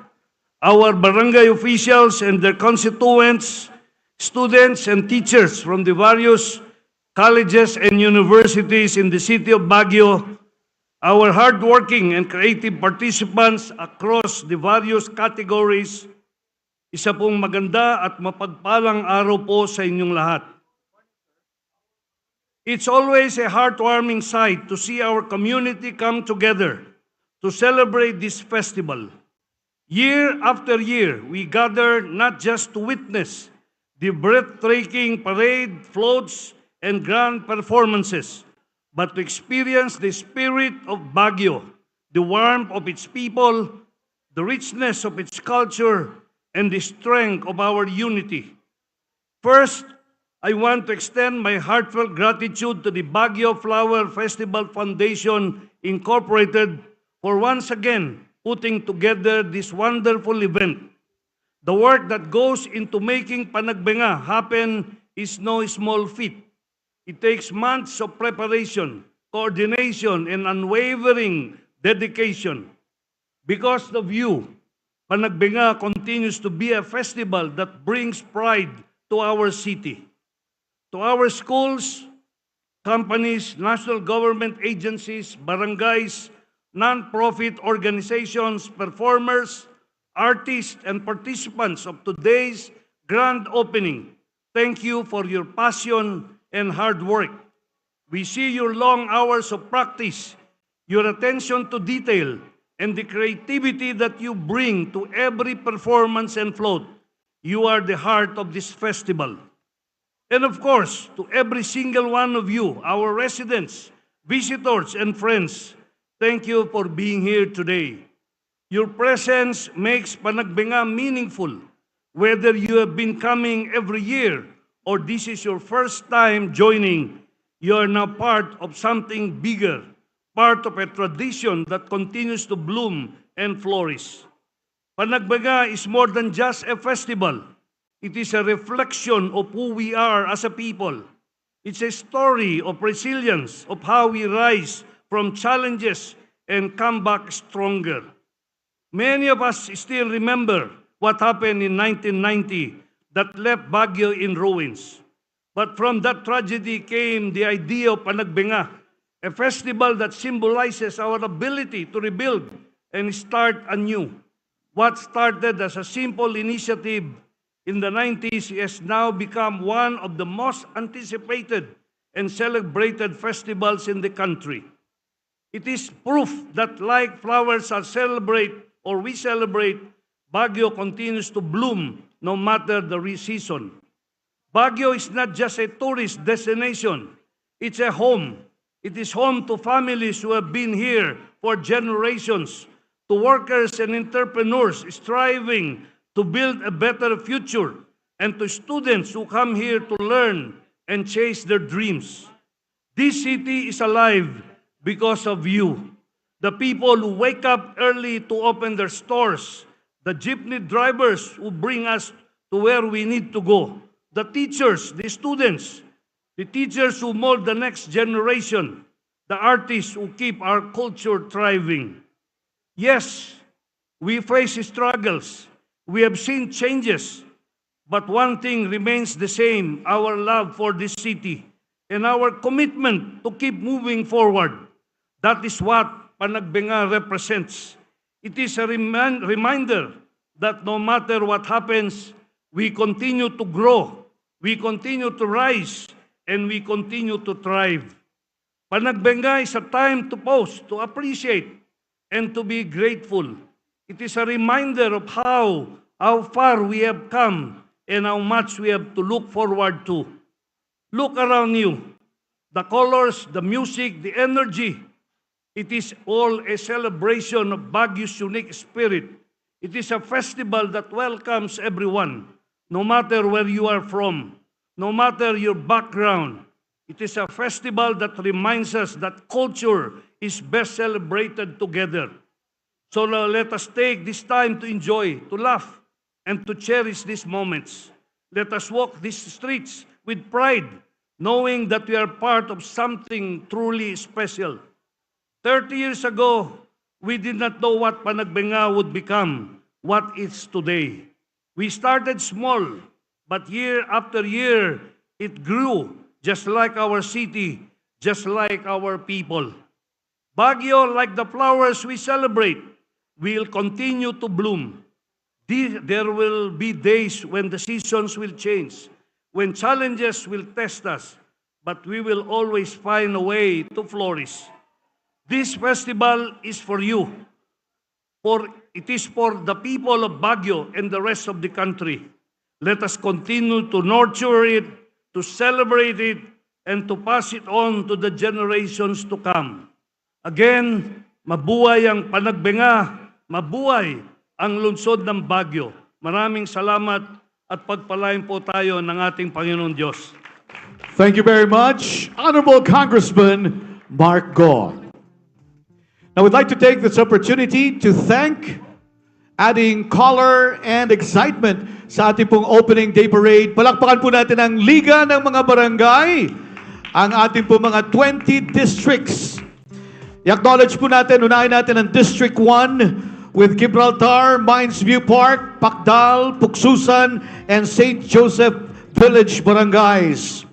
our barangay officials and their constituents, students and teachers from the various colleges and universities in the city of Baguio, our hardworking and creative participants across the various categories, isa pong maganda at mapagpalang araw po sa inyong lahat. It's always a heartwarming sight to see our community come together to celebrate this festival. Year after year, we gather not just to witness the breathtaking parade, floats, and grand performances, but to experience the spirit of Baguio, the warmth of its people, the richness of its culture, and the strength of our unity. First, I want to extend my heartfelt gratitude to the Baguio Flower Festival Foundation Incorporated for once again putting together this wonderful event. The work that goes into making Panagbenga happen is no small feat. It takes months of preparation, coordination, and unwavering dedication. Because of you, Panagbenga continues to be a festival that brings pride to our city, to our schools, companies, national government agencies, barangays, non-profit organizations, performers, artists, and participants of today's grand opening. Thank you for your passion and hard work. We see your long hours of practice, your attention to detail, and the creativity that you bring to every performance and float. You are the heart of this festival. And of course, to every single one of you, our residents, visitors, and friends, thank you for being here today. Your presence makes Panagbenga meaningful, whether you have been coming every year or this is your first time joining. You are now part of something bigger, part of a tradition that continues to bloom and flourish. Panagbenga is more than just a festival. It is a reflection of who we are as a people. It's a story of resilience, of how we rise from challenges and come back stronger. Many of us still remember what happened in 1990 that left Baguio in ruins. But from that tragedy came the idea of Panagbenga, a festival that symbolizes our ability to rebuild and start anew. What started as a simple initiative in the 90s has now become one of the most anticipated and celebrated festivals in the country. It is proof that like flowers are we celebrate, Baguio continues to bloom no matter the season. Baguio is not just a tourist destination, it's a home. It is home to families who have been here for generations, to workers and entrepreneurs striving to build a better future, and to students who come here to learn and chase their dreams. This city is alive because of you, the people who wake up early to open their stores, the jeepney drivers who bring us to where we need to go, the teachers, the students, the teachers who mold the next generation, the artists who keep our culture thriving. Yes, we face struggles. We have seen changes. But one thing remains the same, our love for this city and our commitment to keep moving forward. That is what Panagbenga represents. It is a reminder that no matter what happens, we continue to grow, we continue to rise, and we continue to thrive. Panagbenga is a time to pause, to appreciate, and to be grateful. It is a reminder of how far we have come and how much we have to look forward to. Look around you. The colors, the music, the energy. It is all a celebration of Baguio's unique spirit. It is a festival that welcomes everyone, no matter where you are from, no matter your background. It is a festival that reminds us that culture is best celebrated together. So let us take this time to enjoy, to laugh, and to cherish these moments. Let us walk these streets with pride, knowing that we are part of something truly special. 30 years ago, we did not know what Panagbenga would become, what it's today. We started small, but year after year, it grew, just like our city, just like our people. Baguio, like the flowers we celebrate, will continue to bloom. There will be days when the seasons will change, when challenges will test us, but we will always find a way to flourish. This festival is for you, for it is for the people of Baguio and the rest of the country. Let us continue to nurture it, to celebrate it, and to pass it on to the generations to come. Again, mabuhay ang Panagbenga, mabuhay ang lungsod ng Baguio. Maraming salamat at pagpalain po tayo ng ating Panginoon Diyos. Thank you very much, Honorable Congressman Mark Go. Now, we'd like to take this opportunity to thank, adding color and excitement sa ating pong opening day parade. Palakpakan po natin ang Liga ng mga Barangay, ang ating po mga 20 districts. I-acknowledge po natin, unahin natin ang District 1 with Gibraltar, Mines View Park, Pacdal, Puksusan, and St. Joseph Village Barangays.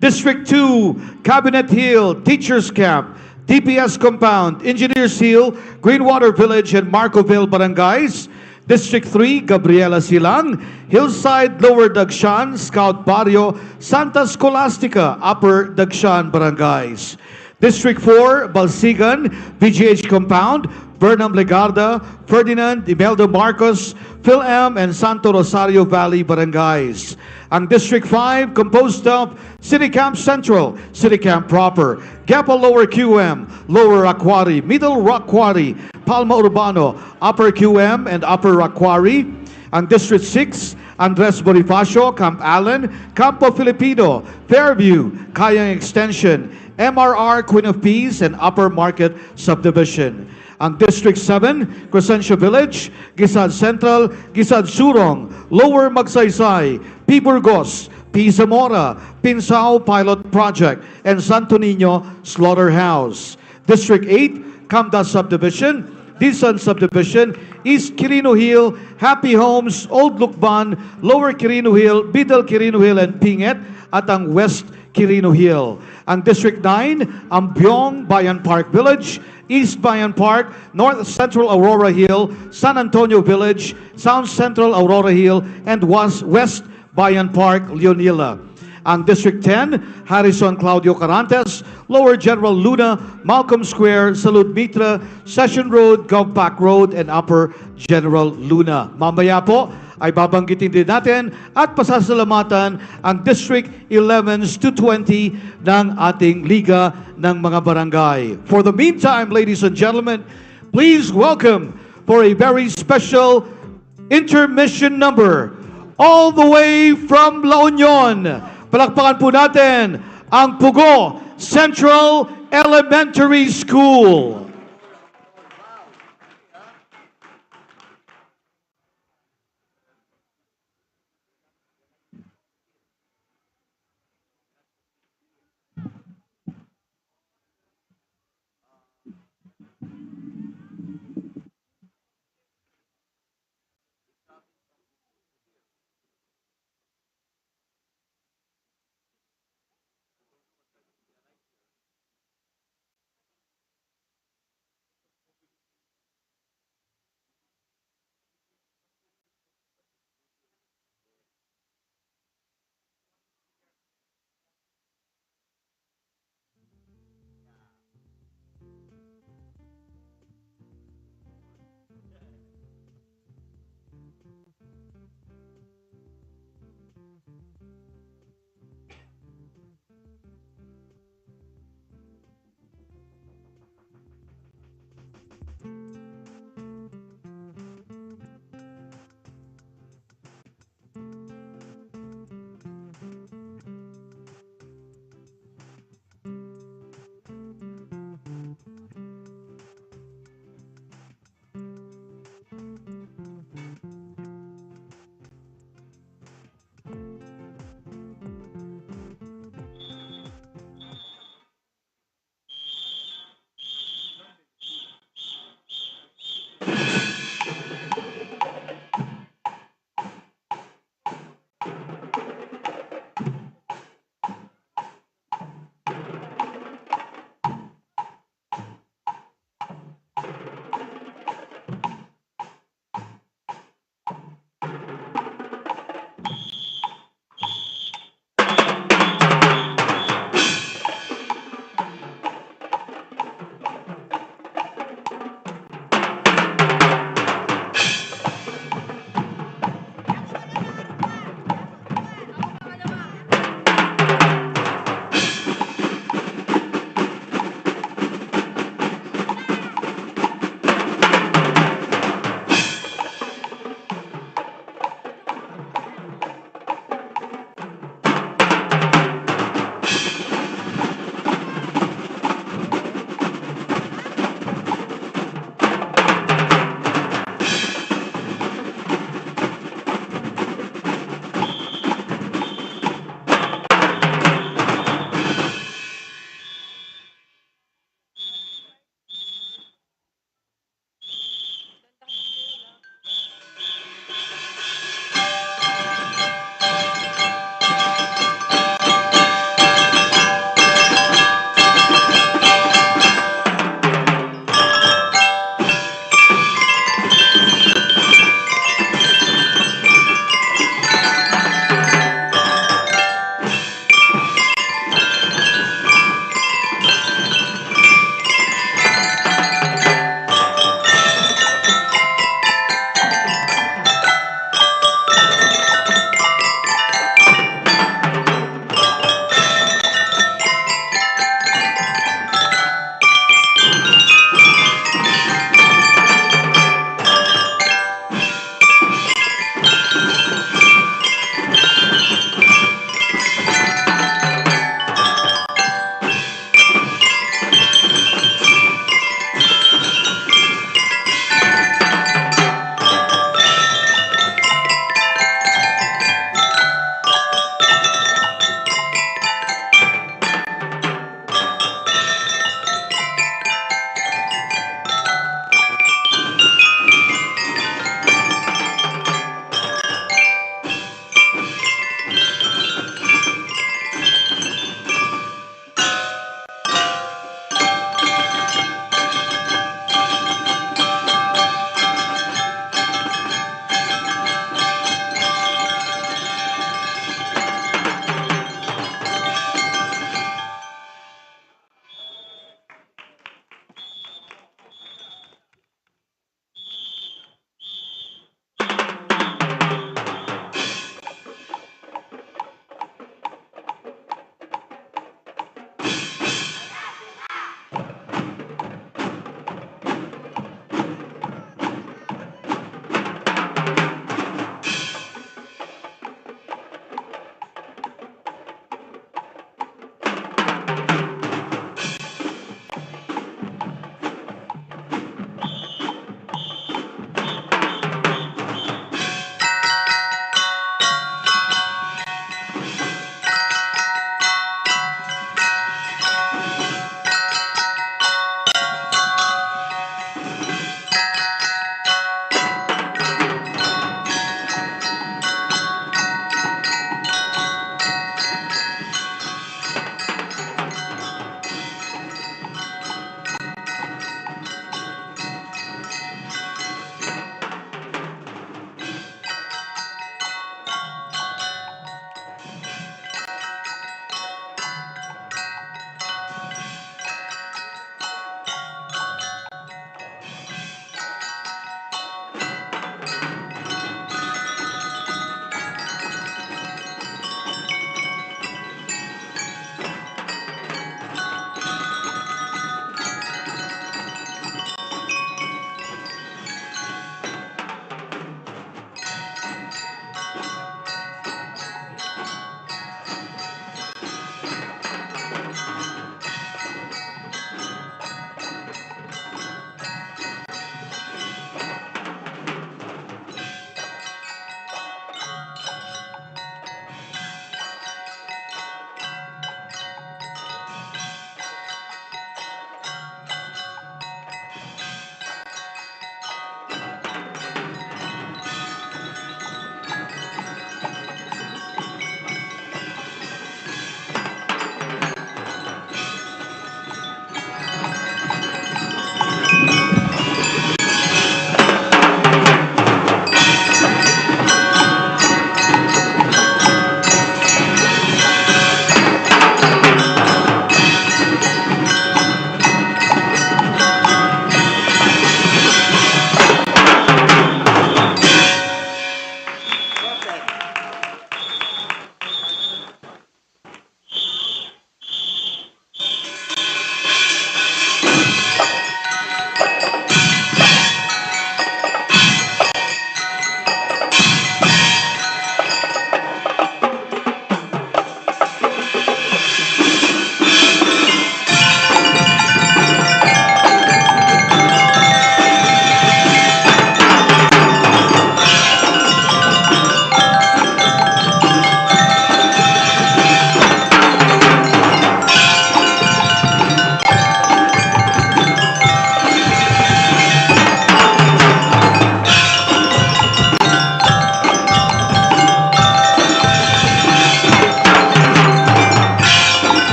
District 2, Cabinet Hill, Teachers Camp, DPS Compound, Engineers Hill, Greenwater Village, and Marcoville Barangays. District 3, Gabriela Silang, Hillside, Lower Dagshan, Scout Barrio, Santa Scholastica, Upper Dagshan Barangays. District 4, Balsigan, VGH Compound, Burnham Legarda, Ferdinand, Imeldo Marcos, Phil M, and Santo Rosario Valley Barangays. Ang District 5, composed of City Camp Central, City Camp Proper, Gapo Lower QM, Lower Aquari, Middle Rock Quarry, Palma Urbano, Upper QM, and Upper Rock Quarry. Ang District 6, Andres Bonifacio, Camp Allen, Campo Filipino, Fairview, Kayang Extension, MRR, Queen of Peace, and Upper Market Subdivision. Ang District 7, Crescencio Village, Gisad Central, Gisad Surong, Lower Magsaysay, P. Burgos, P. Zamora, Pinsao Pilot Project, and Santo Niño Slaughterhouse. District 8, Camda Subdivision, Disan Subdivision, East Quirino Hill, Happy Homes, Old Lukban, Lower Quirino Hill, Middle Quirino Hill, and Pinget, at ang West Quirino Hill. Ang District 9, Ambyong, Bayan Park Village, East Bayan Park, North Central Aurora Hill, San Antonio Village, South Central Aurora Hill, and West Bayan Park, Leonila. Ang District 10, Harrison Claudio Carantes, Lower General Luna, Malcolm Square, Salud Mitra, Session Road, Govpac Road, and Upper General Luna. Mamaya po ay babanggitin din natin at pasasalamatan ang District 11s to 20 ng ating Liga ng mga Barangay. For the meantime, ladies and gentlemen, please welcome for a very special intermission number all the way from La Union. Palakpakan po natin ang Pugo Central Elementary School.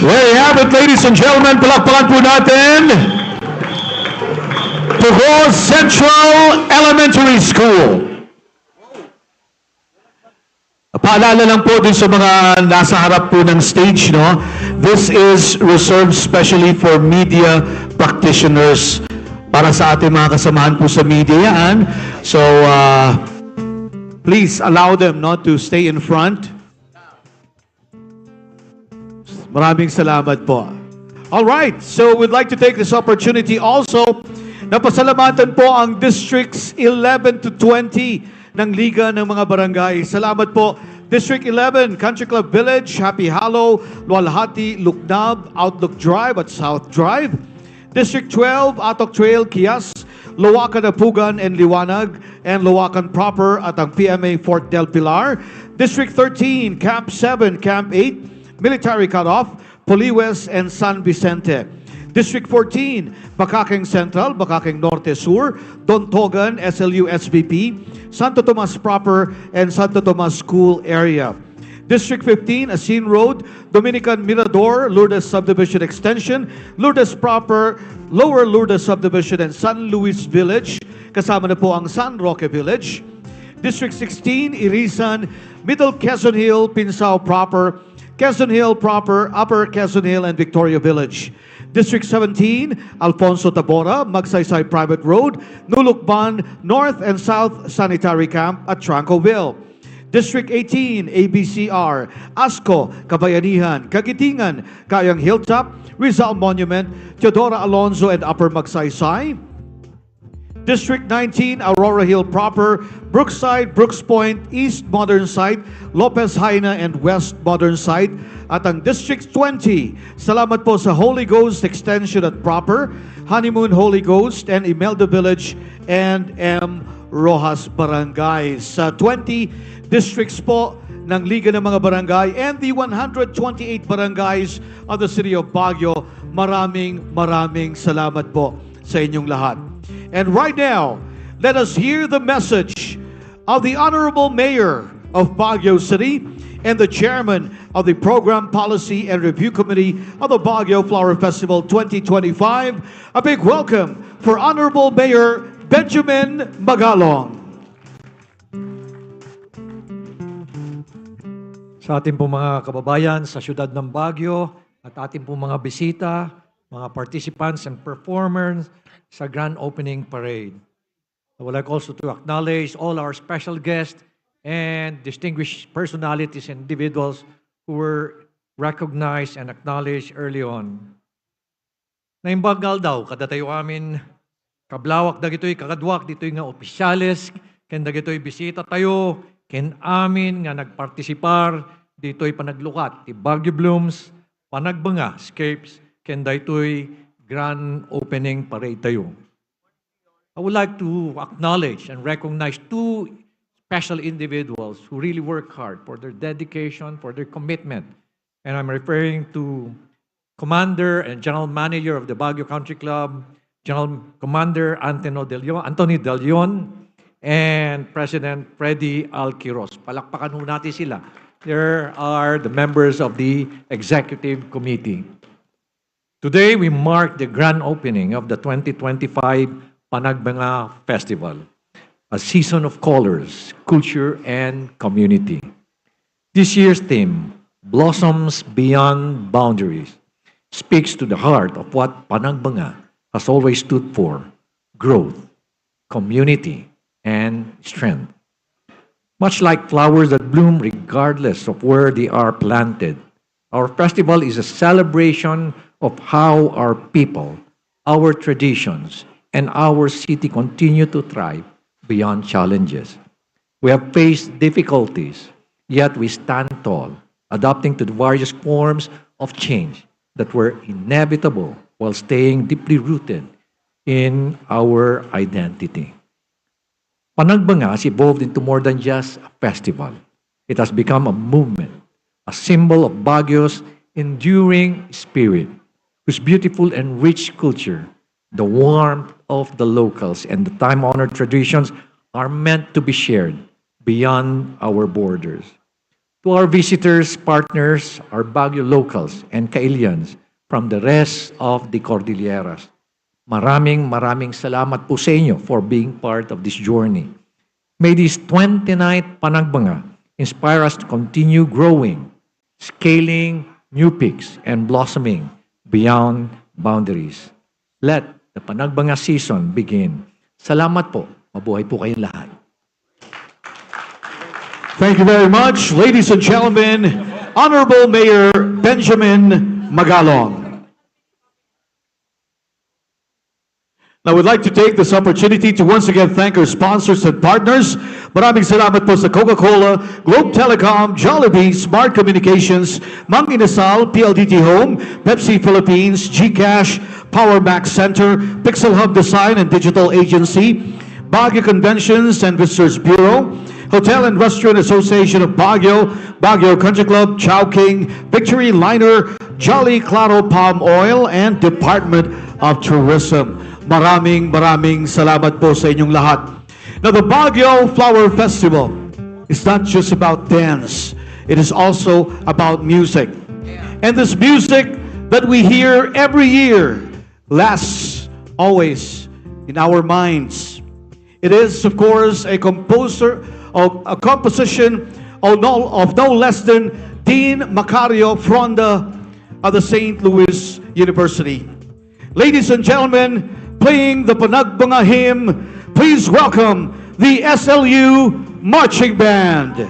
There you have it, ladies and gentlemen. Palakpakan po natin. Taguig Central Elementary School. Paalala lang po din sa mga nasa harap po ng stage, no? This is reserved specially for media practitioners. Para sa ating mga kasamahan po sa media yan. So, Please allow them not to stay in front. Maraming salamat po. All right, so we'd like to take this opportunity also na pasalamatan po ang Districts 11 to 20 ng Liga ng mga Barangay. Salamat po. District 11, Country Club Village, Happy Hollow, Lualhati, Luknab, Outlook Drive at South Drive. District 12, Atok Trail, Kias, Luwakan Apugan and Liwanag, and Luwakan Proper at ang PMA Fort Del Pilar. District 13, Camp 7, Camp 8, Military Cutoff, Poliwes and San Vicente. District 14, Bacakeng Central, Bacakeng Norte Sur, Dontogan, SLU SBP, Santo Tomas Proper, and Santo Tomas School area. District 15, Asin Road, Dominican Mirador, Lourdes Subdivision Extension, Lourdes Proper, Lower Lourdes Subdivision, and San Luis Village. Kasama na po ang San Roque Village. District 16, Irisan, Middle Quezon Hill, Pinsao Proper, Quezon Hill Proper, Upper Quezon Hill, and Victoria Village. District 17, Alfonso Tabora, Magsaysay Private Road, Nulukban, North and South Sanitary Camp at Trancoville. District 18, ABCR, Asco, Kabayanihan, Kagitingan, Kayang Hilltop, Rizal Monument, Teodora Alonzo and Upper Magsaysay. District 19, Aurora Hill Proper, Brookside, Brooks Point, East Modern Site, Lopez Haina, and West Modern Site. At ang District 20, salamat po sa Holy Ghost Extension at Proper, Honeymoon Holy Ghost, and Imelda Village, and M. Rojas Barangays. Sa 20 districts po ng Liga ng mga Barangay and the 128 barangays of the City of Baguio, maraming salamat po sa inyong lahat. And right now, let us hear the message of the Honorable Mayor of Baguio City and the Chairman of the Program Policy and Review Committee of the Baguio Flower Festival 2025. A big welcome for Honorable Mayor Benjamin Magalong. Sa ating pong mga kababayan sa siyudad ng Baguio at ating pong mga bisita, mga participants and performers sa Grand Opening Parade. I would like also to acknowledge all our special guests and distinguished personalities and individuals who were recognized and acknowledged early on. Naimbagal daw, kada tayo amin, kablawak dagitoy kakadwak, ditoy nga opisyales, ken dagitoy bisita tayo, ken amin nga nagpartisipar, ditoy panaglukat, ti Baguio Blooms, Panagbenga, Scapes, ken daytoy Grand Opening Parade tayo. I would like to acknowledge and recognize two special individuals who really work hard for their dedication, for their commitment. And I'm referring to Commander and General Manager of the Baguio Country Club, General Commander Anthony De Leon, and President Freddy Alquiros. Palakpakan ho natin sila. There are the members of the Executive Committee. Today, we mark the grand opening of the 2025 Panagbenga Festival, a season of colors, culture, and community. This year's theme, Blossoms Beyond Boundaries, speaks to the heart of what Panagbenga has always stood for: growth, community, and strength. Much like flowers that bloom regardless of where they are planted, our festival is a celebration of how our people, our traditions, and our city continue to thrive beyond challenges. We have faced difficulties, yet we stand tall, adapting to the various forms of change that were inevitable while staying deeply rooted in our identity. Panagbenga has evolved into more than just a festival. It has become a movement, a symbol of Baguio's enduring spirit, whose beautiful and rich culture, the warmth of the locals, and the time-honored traditions are meant to be shared beyond our borders. To our visitors, partners, our Baguio locals, and Kailians from the rest of the Cordilleras, maraming salamat po sa inyo for being part of this journey. May this 29th Panagbenga inspire us to continue growing, scaling new peaks, and blossoming beyond boundaries. Let the Panagbenga season begin. Salamat po. Mabuhay po kayong lahat. Thank you very much, ladies and gentlemen. Honorable Mayor Benjamin Magalong. Now, we'd like to take this opportunity to once again thank our sponsors and partners. Maraming salamat po sa Coca-Cola, Globe Telecom, Jollibee, Smart Communications, Mang Inasal, PLDT Home, Pepsi Philippines, GCash, Power Max Center, Pixel Hub Design and Digital Agency, Baguio Conventions and Visitors Bureau, Hotel and Restaurant Association of Baguio, Baguio Country Club, Chowking, Victory Liner, Jolly Claro Palm Oil, and Department of Tourism. Maraming salamat po sa inyong lahat. Now, the Baguio Flower Festival is not just about dance. It is also about music. And this music that we hear every year lasts always in our minds. It is, of course, a composition of no less than Dean Macario Fronda of the St. Louis University. Ladies and gentlemen, playing the Panagbenga hymn, please welcome the SLU Marching Band.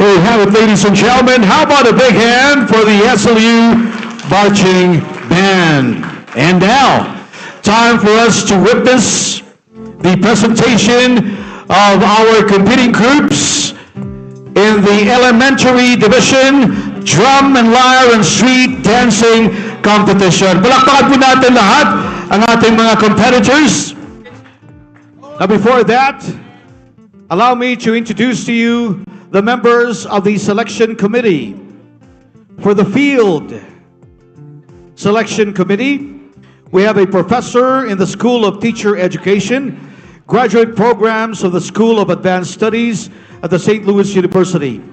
There you have it, ladies and gentlemen. How about a big hand for the SLU Marching Band? And now, time for us to witness the presentation of our competing groups in the elementary division, drum and lyre and street dancing competition. Palakpakan po natin lahat ang ating mga competitors. Now before that, allow me to introduce to you the members of the selection committee. For the field selection committee, we have a professor in the School of Teacher Education, graduate programs of the School of Advanced Studies at the St. Louis University,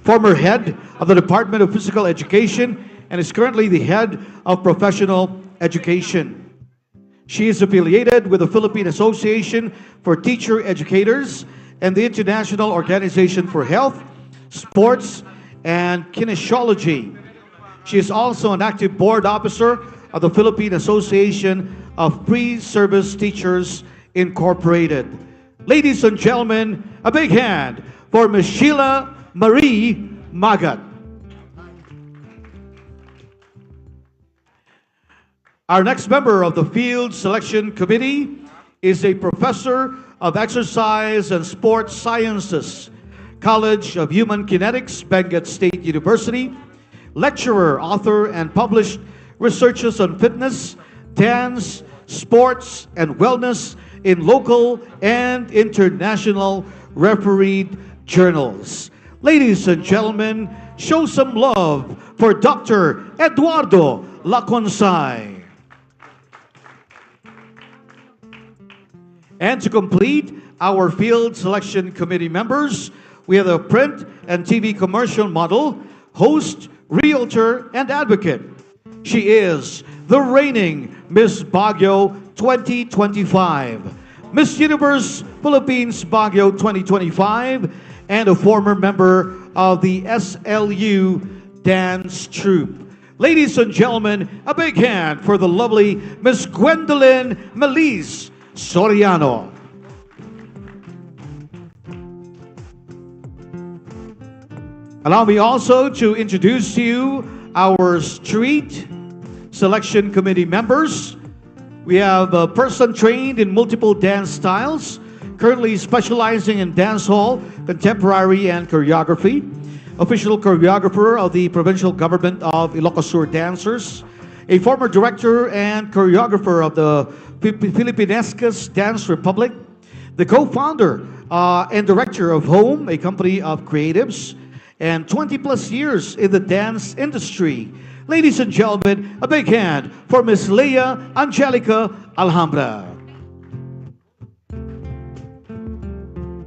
former head of the Department of Physical Education, and is currently the head of professional education. She is affiliated with the Philippine Association for Teacher Educators and the International Organization for Health, Sports, and Kinesiology. She is also an active board officer of the Philippine Association of Pre-Service Teachers Incorporated. Ladies and gentlemen, a big hand for Ms. Sheila Marie Magat. Our next member of the Field Selection Committee is a professor of exercise and sports sciences, College of Human Kinetics, Benguet State University, lecturer, author, and published researches on fitness, dance, sports, and wellness in local and international refereed journals. Ladies and gentlemen, show some love for Dr. Eduardo Laconsay. And to complete our Field Selection Committee members, we have a print and TV commercial model, host, realtor, and advocate. She is the reigning Miss Baguio 2025, Miss Universe Philippines Baguio 2025, and a former member of the SLU dance troupe. Ladies and gentlemen, a big hand for the lovely Miss Gwendolyn Melise Soriano. Allow me also to introduce to you our street selection committee members. We have a person trained in multiple dance styles, currently specializing in dancehall, contemporary, and choreography. Official choreographer of the provincial government of Ilocos Sur Dancers. A former director and choreographer of the Filipinescas Dance Republic. The co-founder and director of Home, a company of creatives. And 20 plus years in the dance industry. Ladies and gentlemen, a big hand for Miss Leia Angelica Alhambra.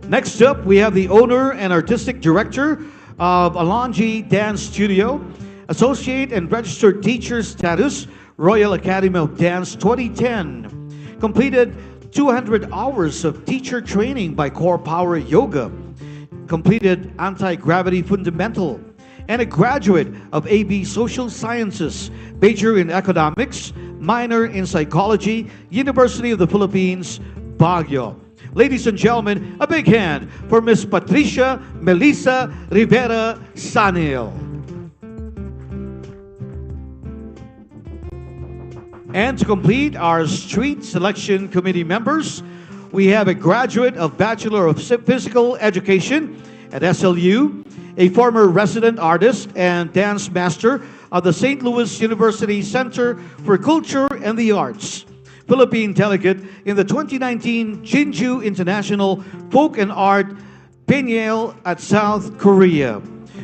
Next up, we have the owner and artistic director of Alonji Dance Studio, associate and registered teacher status, Royal Academy of Dance 2010. Completed 200 hours of teacher training by Core Power Yoga. Completed anti-gravity fundamental, and a graduate of AB Social Sciences, major in economics, minor in psychology, University of the Philippines, Baguio. Ladies and gentlemen, a big hand for Miss Patricia Melissa Rivera Sanil. And to complete our street selection committee members, we have a graduate of Bachelor of Physical Education at SLU, a former resident artist and dance master of the St. Louis University Center for Culture and the Arts, Philippine delegate in the 2019 Jinju International Folk and Art Biennial at South Korea,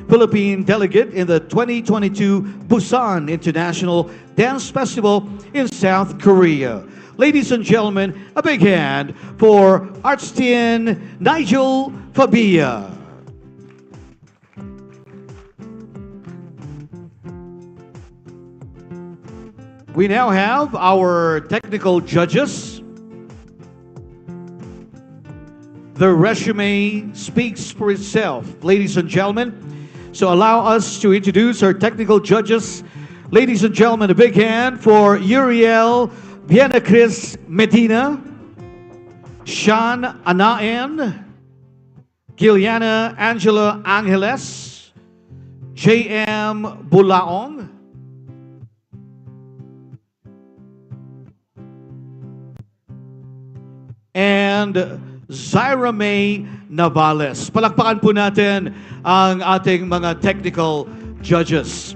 Philippine delegate in the 2022 Busan International Dance Festival in South Korea. Ladies and gentlemen, a big hand for Artstian Nigel Fabia. We now have our technical judges. The resume speaks for itself, ladies and gentlemen. So allow us to introduce our technical judges. Ladies and gentlemen, a big hand for Uriel Viena Chris Medina, Sean Anaen, Giliana Angela Angeles, J.M. Bulaong, and Zyra May Navales. Palakpakan po natin ang ating mga technical judges.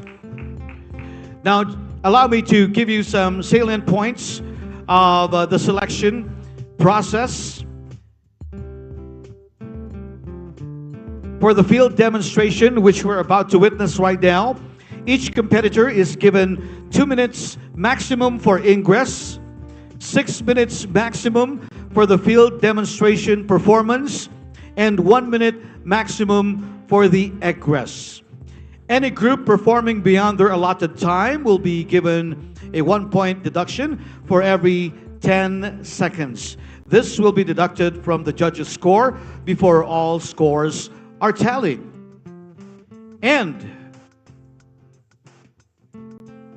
Now, allow me to give you some salient points of the selection process. For the field demonstration, which we're about to witness right now, each competitor is given 2 minutes maximum for ingress, 6 minutes maximum for the field demonstration performance, and 1 minute maximum for the egress. Any group performing beyond their allotted time will be given a 1-point deduction for every 10 seconds. This will be deducted from the judge's score before all scores are tallied. And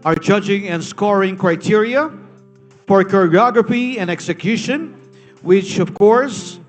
our judging and scoring criteria for choreography and execution, which of course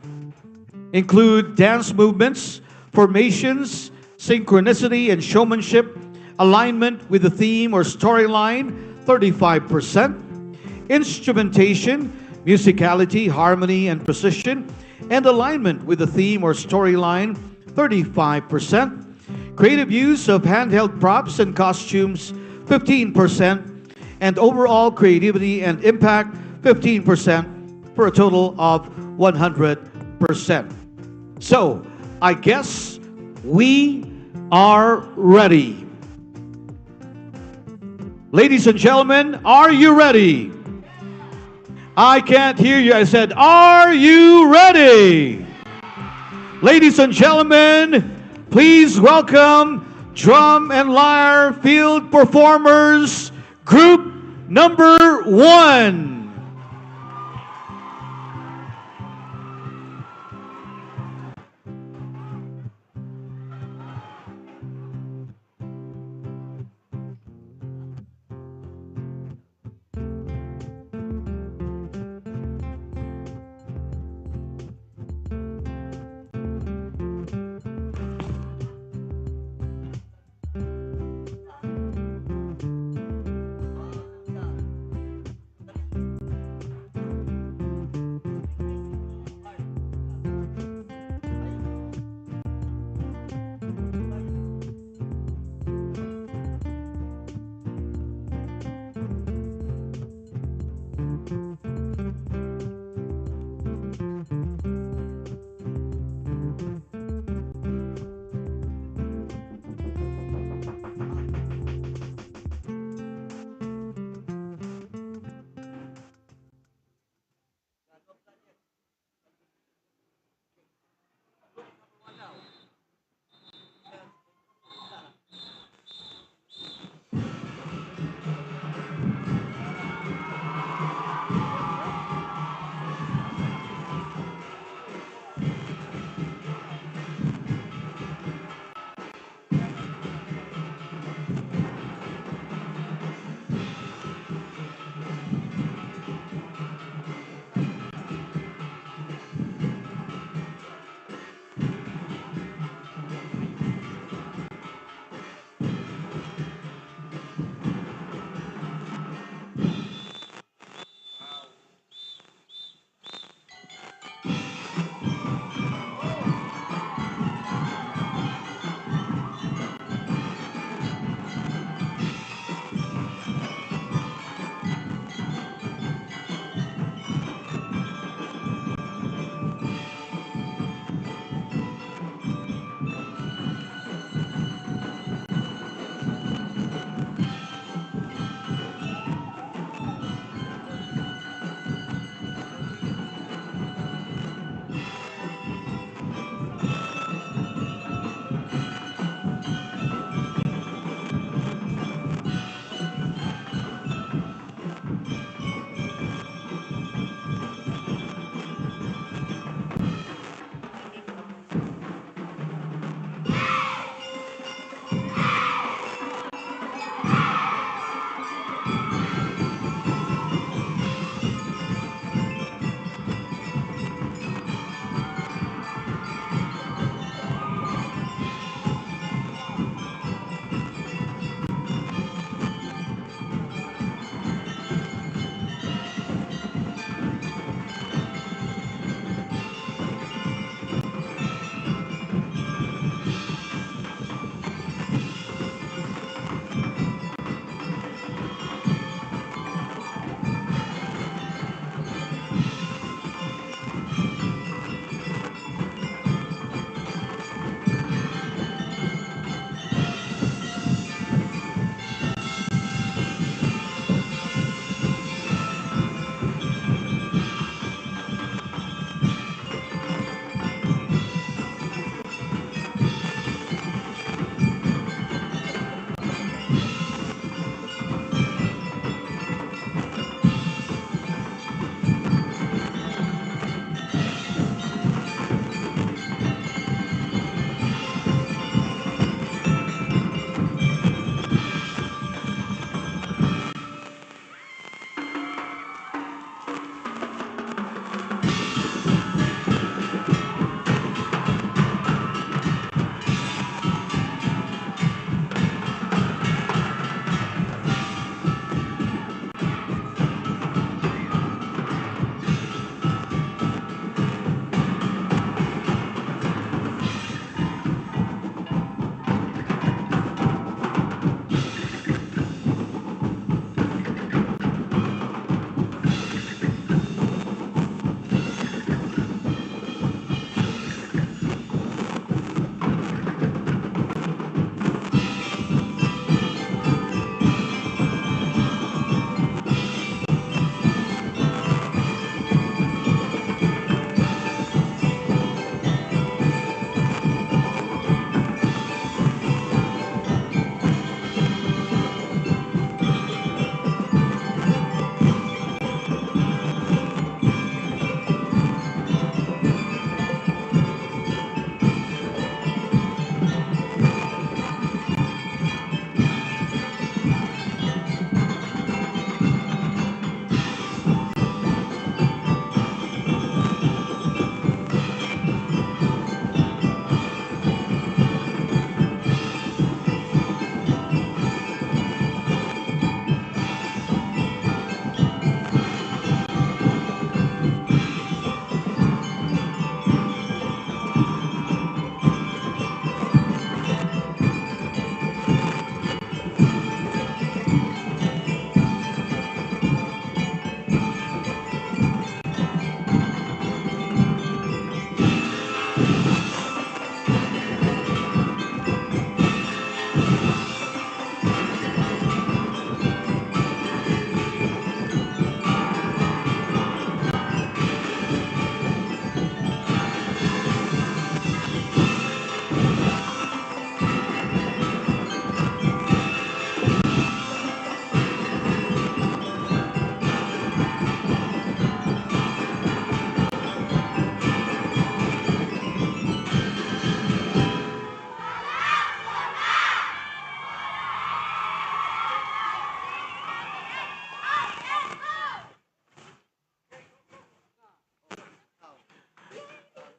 include dance movements, formations, synchronicity and showmanship, alignment with the theme or storyline, 35%, instrumentation, musicality, harmony, and precision, and alignment with the theme or storyline, 35%. Creative use of handheld props and costumes, 15%. And overall creativity and impact, 15%, for a total of 100%. So, I guess we are ready. Ladies and gentlemen, are you ready? I can't hear you. I said, are you ready? Ladies and gentlemen, please welcome drum and lyre field performers, group number 1.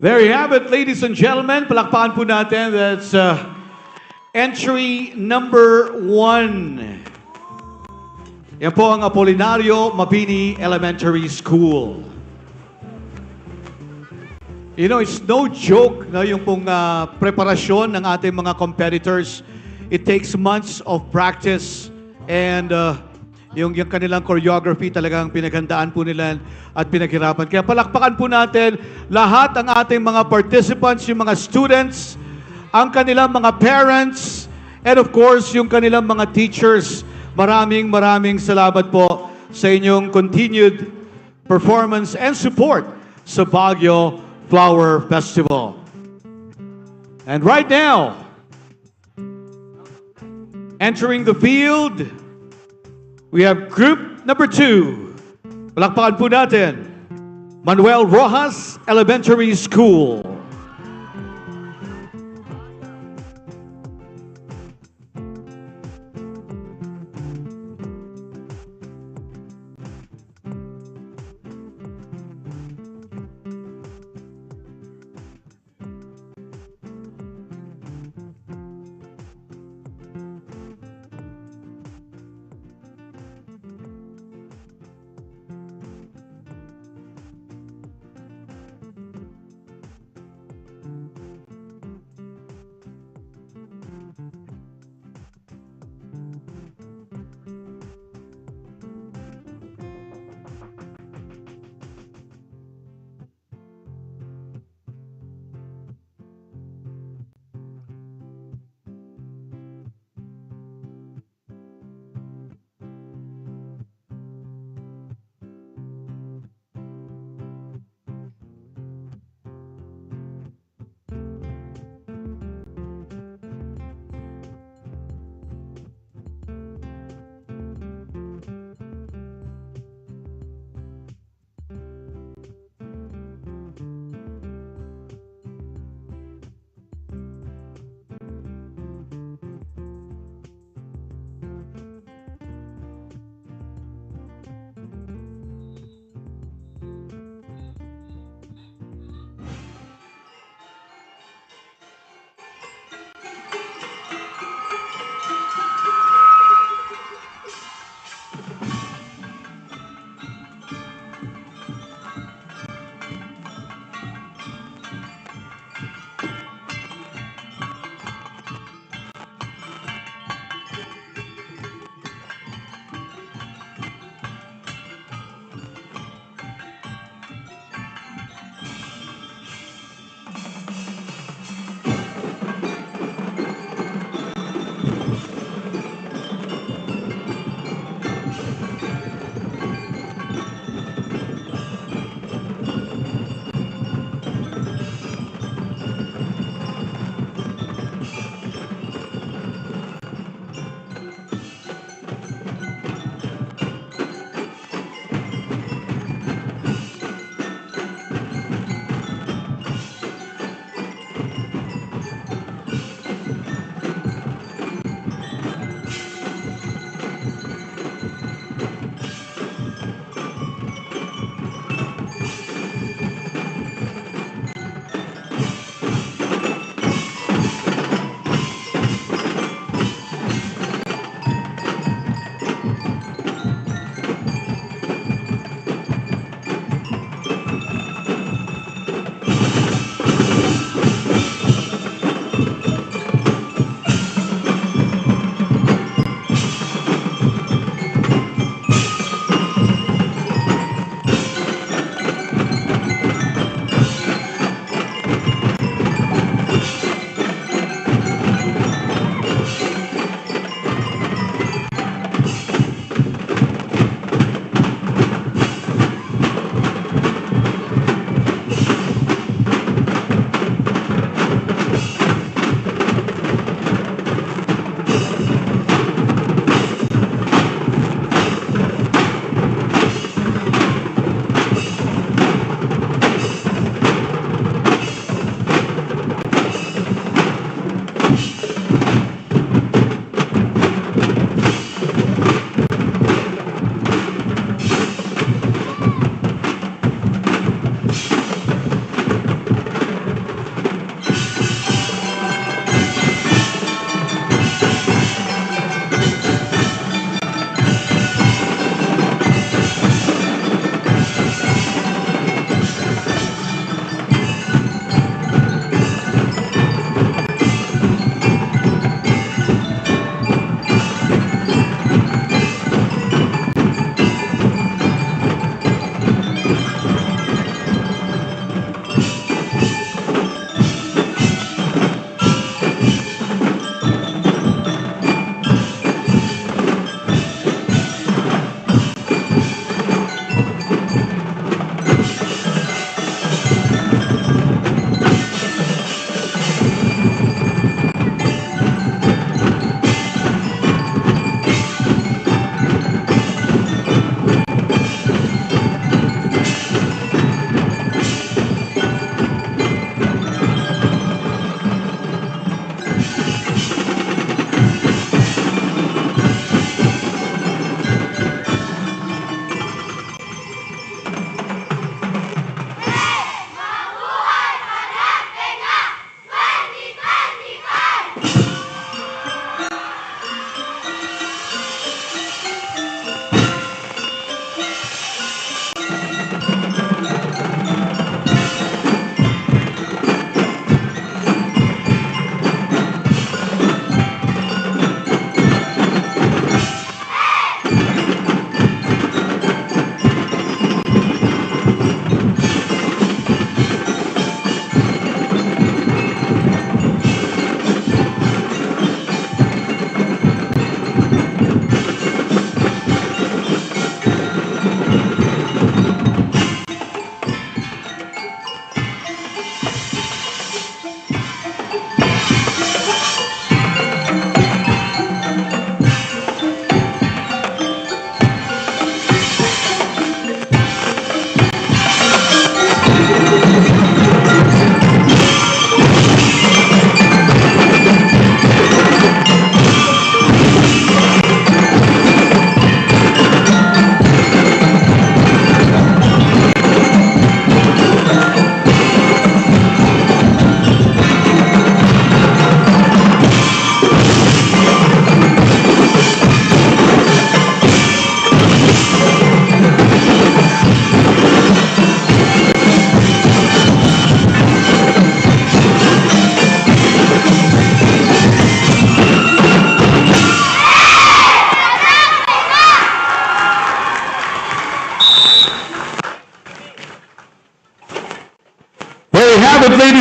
There you have it, ladies and gentlemen. Palakpakan po natin. That's entry number 1. Yan po ang Apolinario Mabini Elementary School. You know, it's no joke na yung pong preparasyon ng ating mga competitors. It takes months of practice and yung kanilang choreography talagang pinaghandaan po nila at pinaghirapan. Kaya palakpakan po natin lahat ang ating mga participants, yung mga students, ang kanilang mga parents, and of course, yung kanilang mga teachers. Maraming salamat po sa inyong continued performance and support sa Baguio Flower Festival. And right now, entering the field, we have group number 2. Palakpakan po natin, Manuel Rojas Elementary School.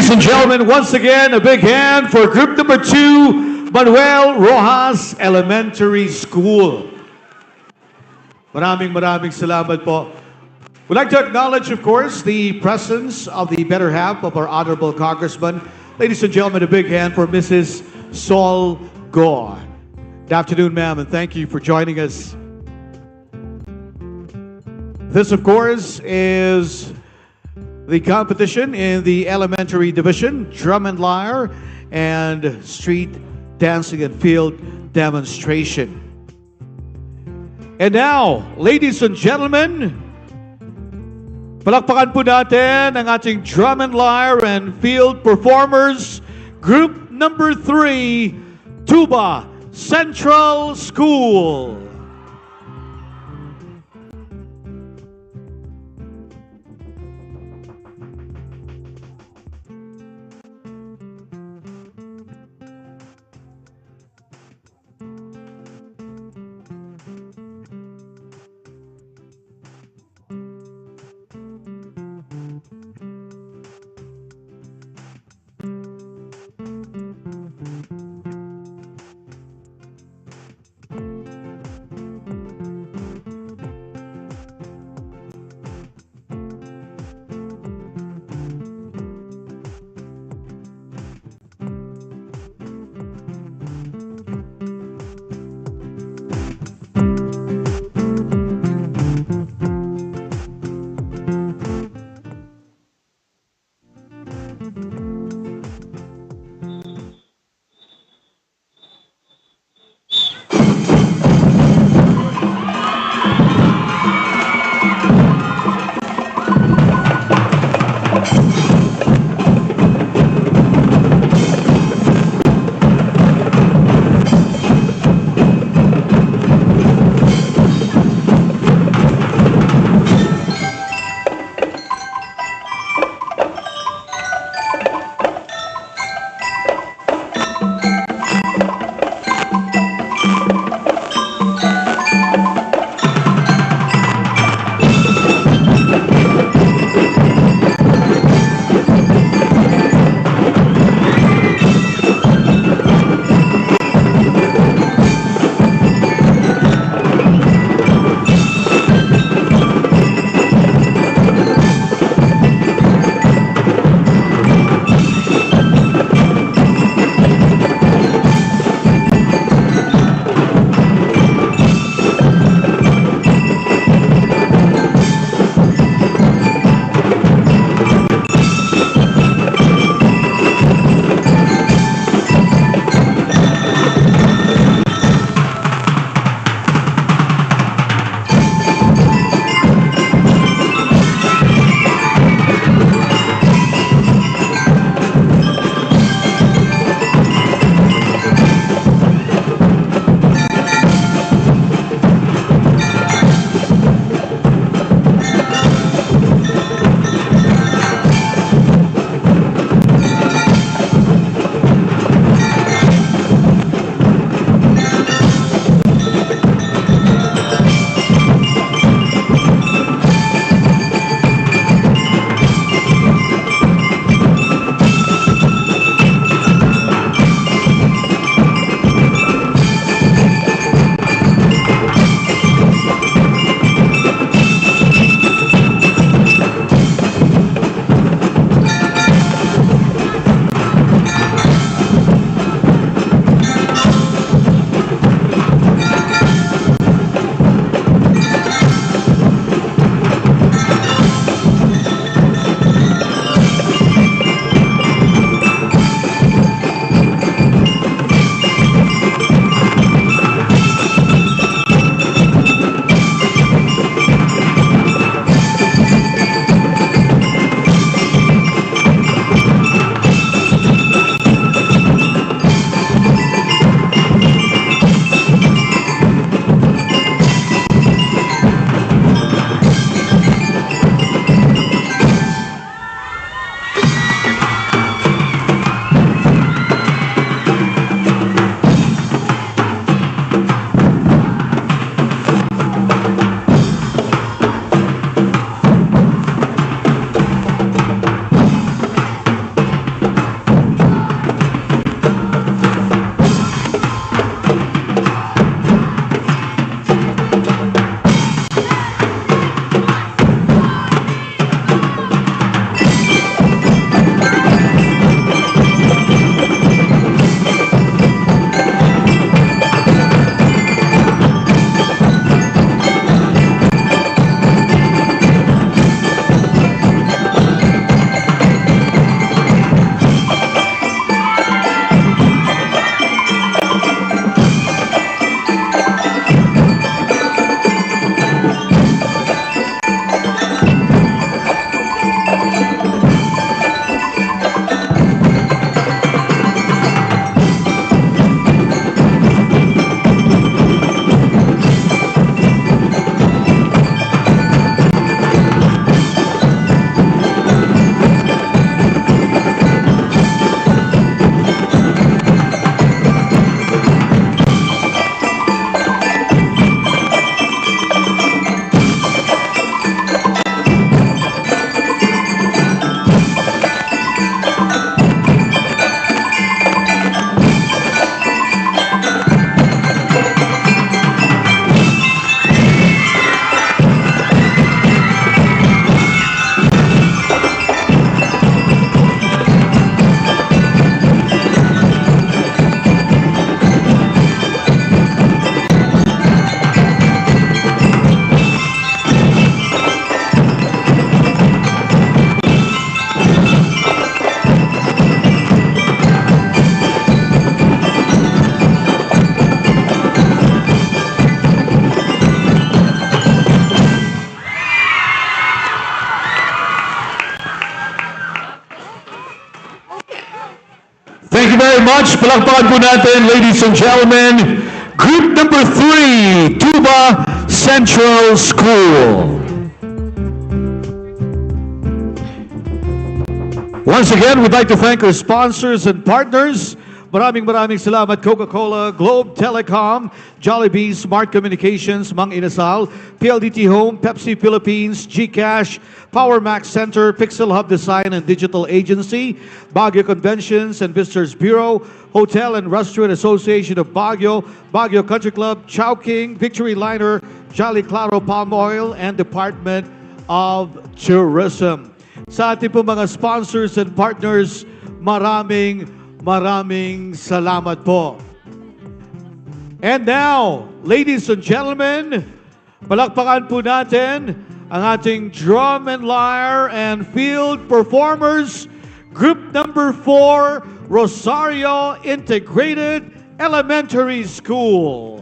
Ladies and gentlemen, once again, a big hand for group number 2, Manuel Rojas Elementary School. Maraming salamat po. We'd like to acknowledge, of course, the presence of the better half of our honorable congressman. Ladies and gentlemen, a big hand for Mrs. Sol Gore. Good afternoon, ma'am, and thank you for joining us. This, of course, is the competition in the elementary division, drum and lyre, and street dancing and field demonstration. And now, ladies and gentlemen, palakpakan po natin ang ating drum and lyre and field performers, group number 3, Tuba Central School. much. Palakpakan po natin, ladies and gentlemen, group number 3, Tuba Central School. Once again, we'd like to thank our sponsors and partners. Maraming salamat, Coca-Cola, Globe Telecom, Jollibee, Smart Communications, Mang Inasal, PLDT Home, Pepsi Philippines, GCash, Power Max Center, Pixel Hub Design and Digital Agency, Baguio Conventions and Visitors Bureau, Hotel and Restaurant Association of Baguio, Baguio Country Club, Chowking, Victory Liner, Jolly Claro Palm Oil, and Department of Tourism. Sa ating po mga sponsors and partners, maraming salamat po. And now, ladies and gentlemen, palakpakan po natin ang ating drum and lyre and field performers, group number 4, Rosario Integrated Elementary School.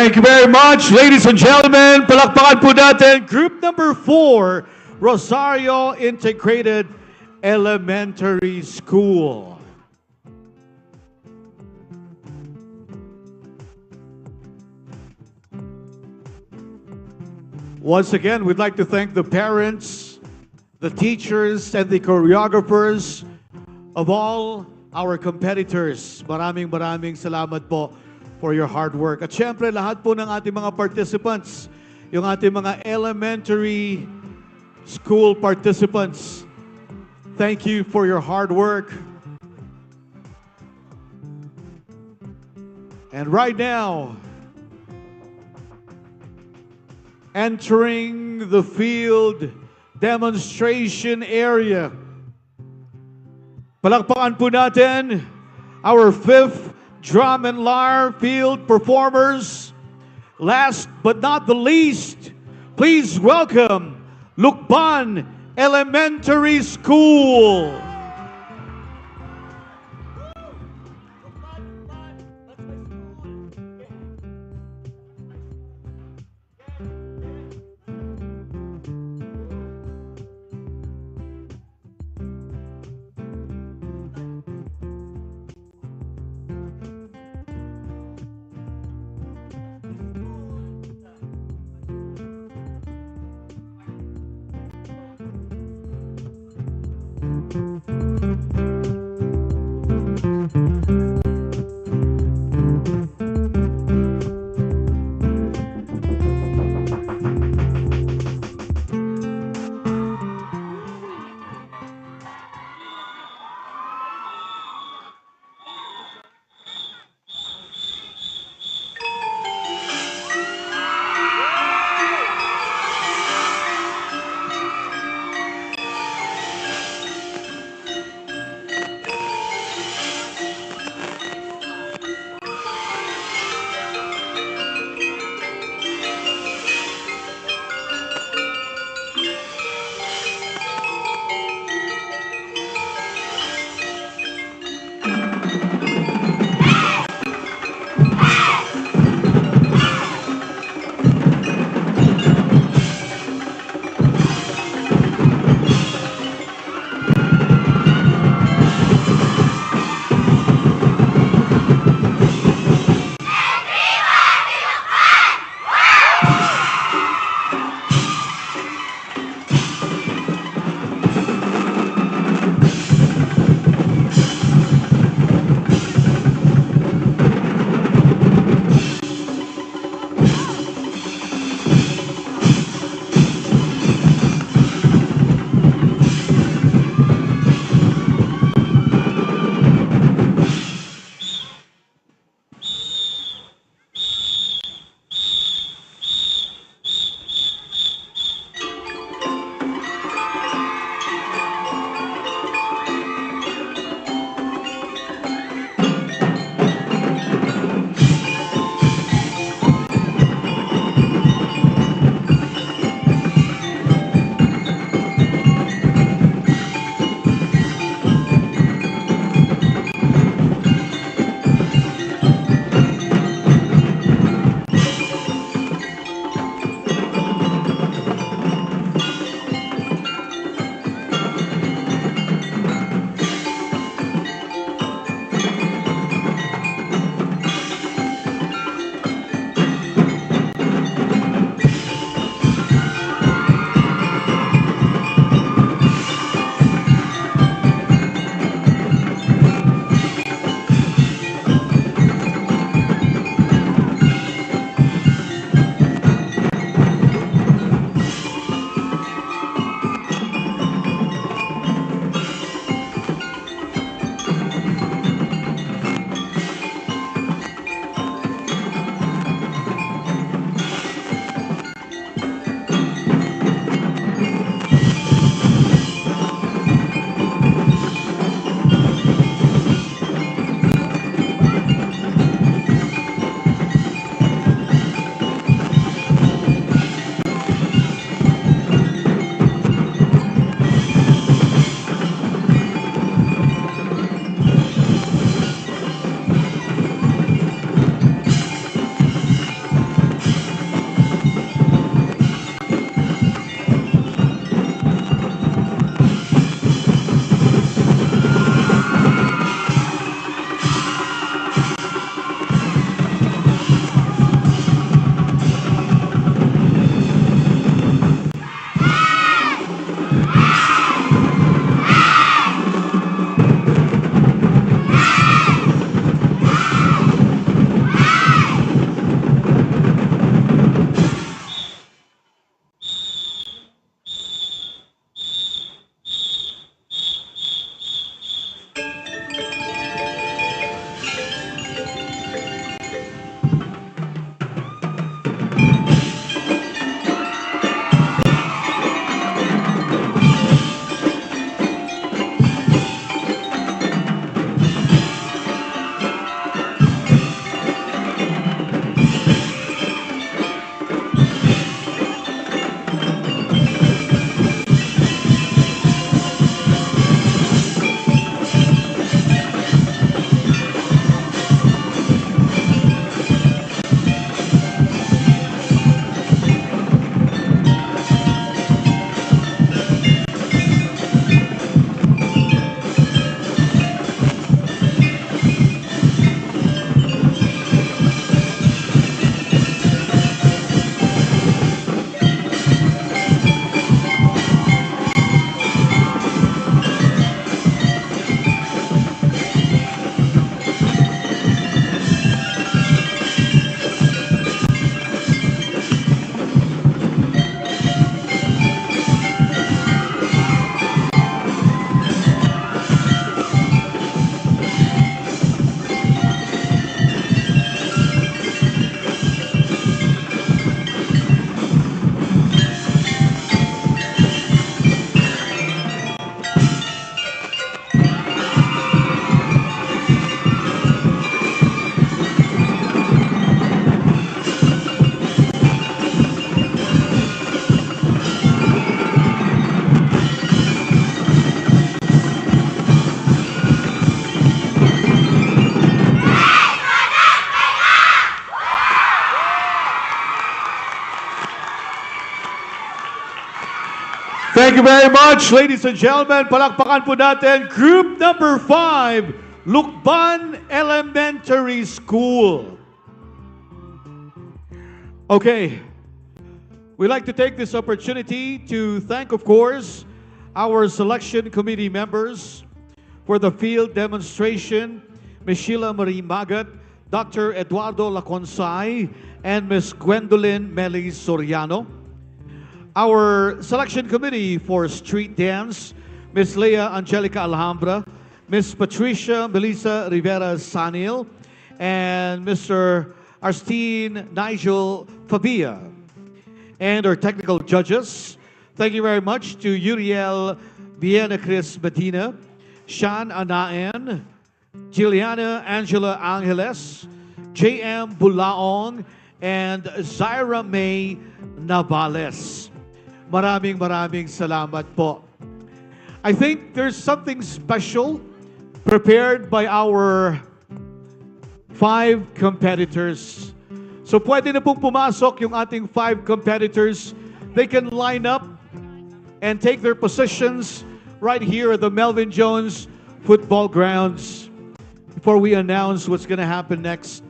Thank you very much, ladies and gentlemen. Palakpakan po natin, group number 4, Rosario Integrated Elementary School. Once again, we'd like to thank the parents, the teachers, and the choreographers of all our competitors. Maraming salamat po for your hard work. At syempre, lahat po ng ating mga participants, yung ating mga elementary school participants, thank you for your hard work. And right now, entering the field demonstration area, palakpakan po natin our 5th Drum and Lyre field performers. Last but not the least, please welcome Lukban Elementary School. Thank you very much, ladies and gentlemen. Palakpakan po natin group number 5, Lukban Elementary School. Okay, we'd like to take this opportunity to thank, of course, our selection committee members for the field demonstration, Ms. Sheila Marie Magat, Dr. Eduardo Laconsay, and Ms. Gwendolyn Melis Soriano. Our selection committee for street dance, Ms. Leah Angelica Alhambra, Ms. Patricia Melissa Rivera Sanil, and Mr. Arstine Nigel Fabia. And our technical judges, thank you very much to Uriel Viena Chris Medina, Sean Anaan, Juliana Angela Angeles, J.M. Bulaong, and Zaira May Navales. Maraming salamat po. I think there's something special prepared by our 5 competitors. So pwede na pong pumasok yung ating 5 competitors. They can line up and take their positions right here at the Melvin Jones football grounds before we announce what's going to happen next.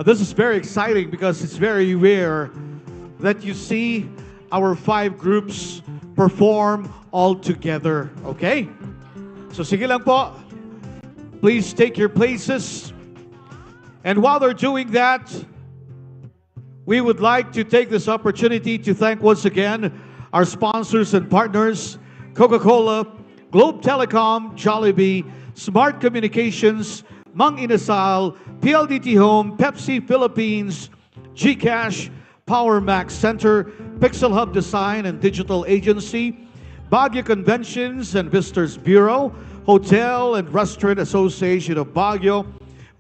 This is very exciting because it's very rare that you see our 5 groups perform all together. Okay? So sige lang po. Please take your places. And while they're doing that, we would like to take this opportunity to thank once again our sponsors and partners, Coca-Cola, Globe Telecom, Jollibee, Smart Communications, Mang Inasal, PLDT Home, Pepsi Philippines, GCash, Power Max Center, Pixel Hub Design and Digital Agency, Baguio Conventions and Visitors Bureau, Hotel and Restaurant Association of Baguio,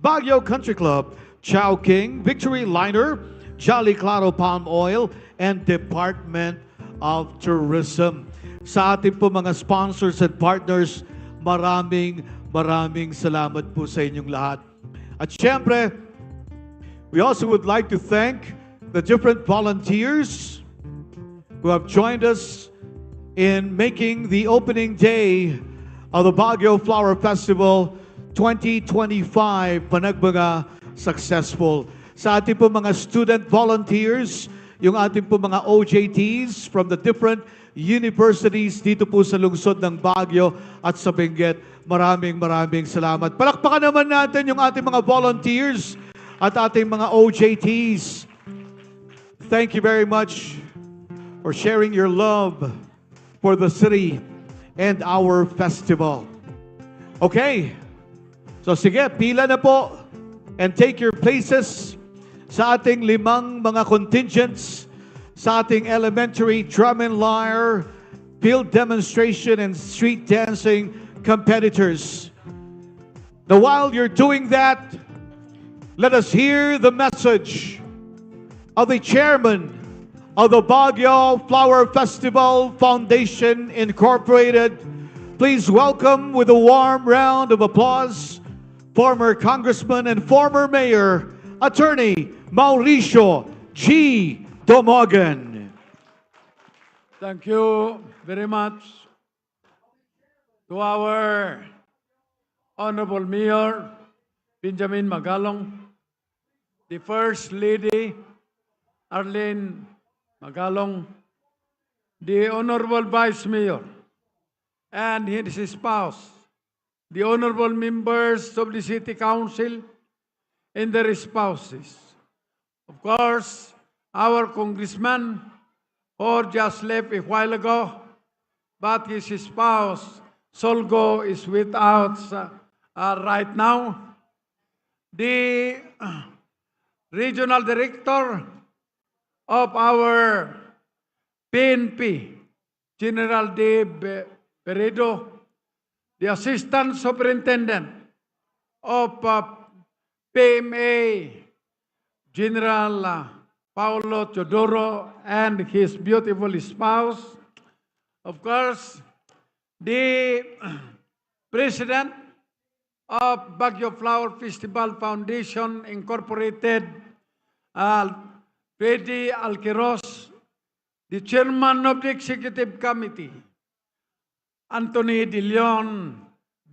Baguio Country Club, Chow King, Victory Liner, Jolly Claro Palm Oil, and Department of Tourism. Sa ating po mga sponsors and partners, maraming salamat po sa inyong lahat. At syempre, we also would like to thank the different volunteers who have joined us in making the opening day of the Baguio Flower Festival 2025 Panagbenga successful. Sa ating po mga student volunteers, yung ating po mga OJTs from the different universities dito po sa lungsod ng Baguio at sa Benguet, maraming salamat. Palakpakan naman natin yung ating mga volunteers at ating mga OJTs. Thank you very much for sharing your love for the city and our festival. Okay, so sige, pila na po and take your places sa ating 5 mga contingents sa ating elementary drum and lyre, field demonstration, and street dancing competitors. Now while you're doing that, let us hear the message of the chairman of the Baguio Flower Festival Foundation Incorporated. Please welcome with a warm round of applause former Congressman and former Mayor, Attorney Mauricio G. Domogan. Thank you very much to our Honorable Mayor Benjamin Magalong, the First Lady Arlene Magalong, the Honorable Vice Mayor, and his spouse, the Honorable members of the City Council and their spouses. Of course, our Congressman, who just left a while ago, but his spouse, Solgo, is with us right now. The Regional Director of our PNP, General Dave Peredo, the Assistant Superintendent of PMA, General Paulo Teodoro, and his beautiful spouse. Of course, the President of Baguio Flower Festival Foundation Incorporated, Freddy Alquiros, the Chairman of the Executive Committee, Anthony De Leon,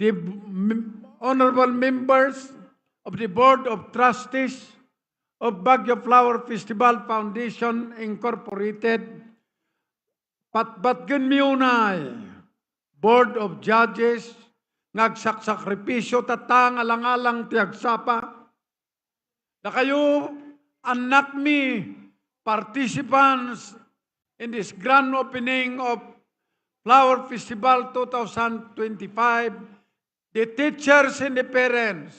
the honorable members of the Board of Trustees of Baguio Flower Festival Foundation Incorporated, patbatgan miunay, Board of Judges, ngagsakripisyo tatang alang-alang tiagsapa, na kayo, anak mi, participants in this grand opening of Flower Festival 2025, the teachers and the parents,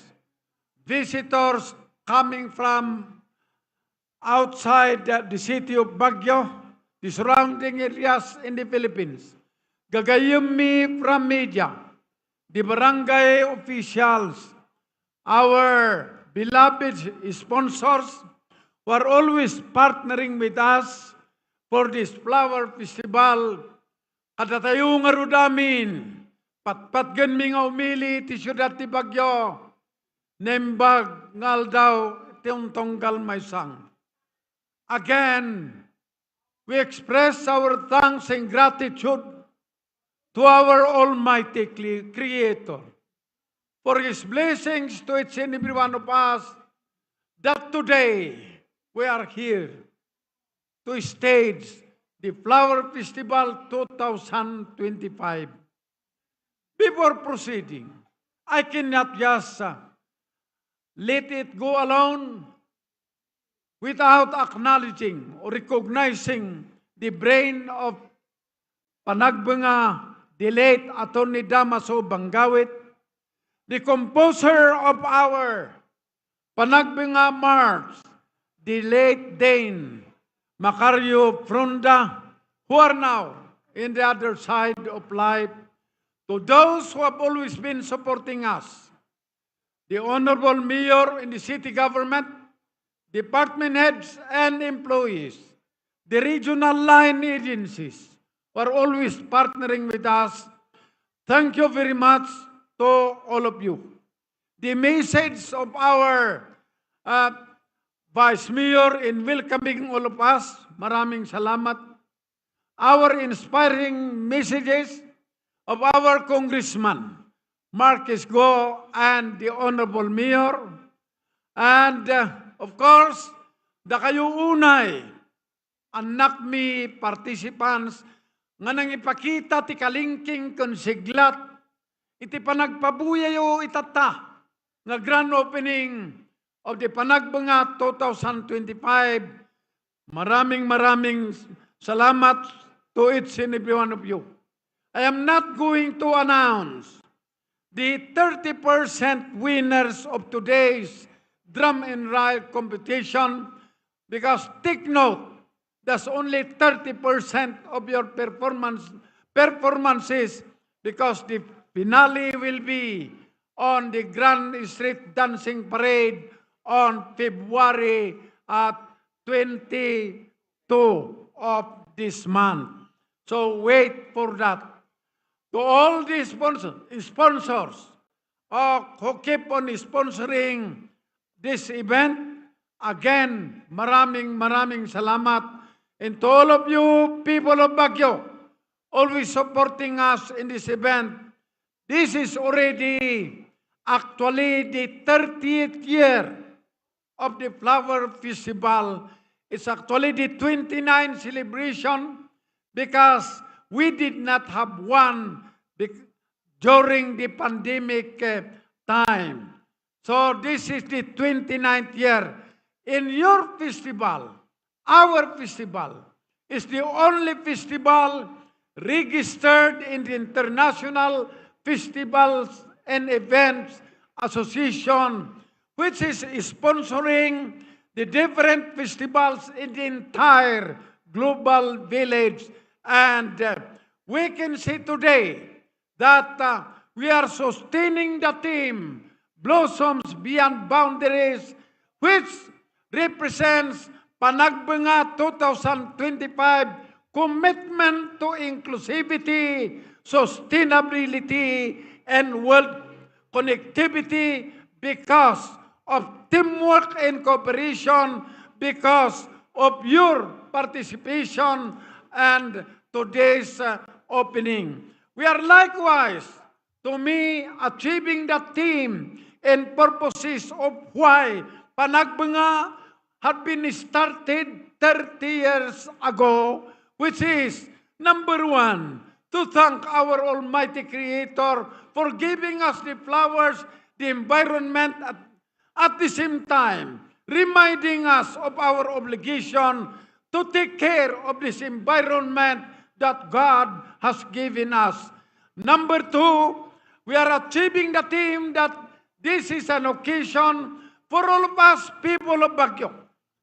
visitors coming from outside the city of Baguio, the surrounding areas in the Philippines, gagayem mi from media, the barangay officials, our beloved sponsors who are always partnering with us for this flower festival. Kada tayo nga rudamin, patpatgan mi nga umili ti syudad ti Baguio, nembag ngal daw tiong tonggal may sang. Again, we express our thanks and gratitude to our Almighty Creator for His blessings to each and every one of us, that today we are here to stage the Flower Festival 2025. Before proceeding, I cannot just let it go alone without acknowledging or recognizing the brain of Panagbenga, the late Attorney Damaso Bangawit, the composer of our Panagbenga March, the late Dane Macario Fronda, who are now in the other side of life, to those who have always been supporting us, the Honorable Mayor in the city government, department heads and employees, the regional line agencies who are always partnering with us. Thank you very much to all of you. The message of our Vice Mayor in welcoming all of us, maraming salamat. Our inspiring messages of our Congressman, Marquez Go, and the Honorable Mayor, and of course, da kayo unay, anak mi participants, nga nang ipakita ti kalingking konsiglat, iti panagpabuyayo itata, nga grand opening of the Panagbenga 2025. Maraming salamat to each and every one of you. I am not going to announce the 30% winners of today's drum and riot competition, because take note, that's only 30% of your performances, because the finale will be on the Grand Street Dancing Parade on February 22 of this month. So wait for that. To all the sponsors who keep on sponsoring this event, again, maraming salamat. And to all of you people of Baguio, always supporting us in this event. This is already actually the 30th year of the Flower Festival. It's actually the 29th celebration, because we did not have one during the pandemic time. So this is the 29th year. In your festival, our festival is the only festival registered in the International Festivals and Events Association, which is sponsoring the different festivals in the entire global village. And we can see today that we are sustaining the theme, Blossoms Beyond Boundaries, which represents Panagbenga 2025 commitment to inclusivity, sustainability, and world connectivity, because of teamwork and cooperation, because of your participation and today's opening. We are likewise, to me, achieving the theme and purposes of why Panagbenga had been started 30 years ago, which is, number one, to thank our Almighty Creator for giving us the flowers, the environment, at the same time, reminding us of our obligation to take care of this environment that God has given us. Number two, we are achieving the theme that this is an occasion for all of us people of Baguio,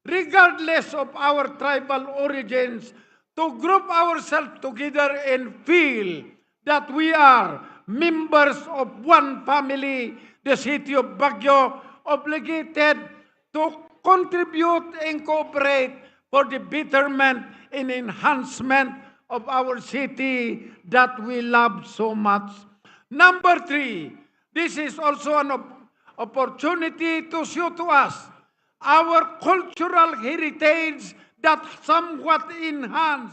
regardless of our tribal origins, to group ourselves together and feel that we are members of one family, the city of Baguio, obligated to contribute and cooperate for the betterment and enhancement of our city that we love so much. Number three, this is also an opportunity to show to us our cultural heritage that somewhat enhance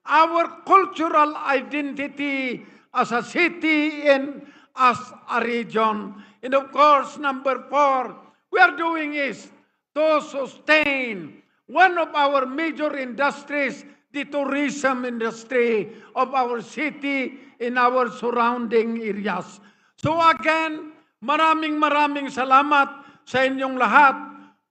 our cultural identity as a city and as a region. And of course, number four, we are doing is to sustain one of our major industries, the tourism industry of our city in our surrounding areas. So again, maraming salamat sa inyong lahat.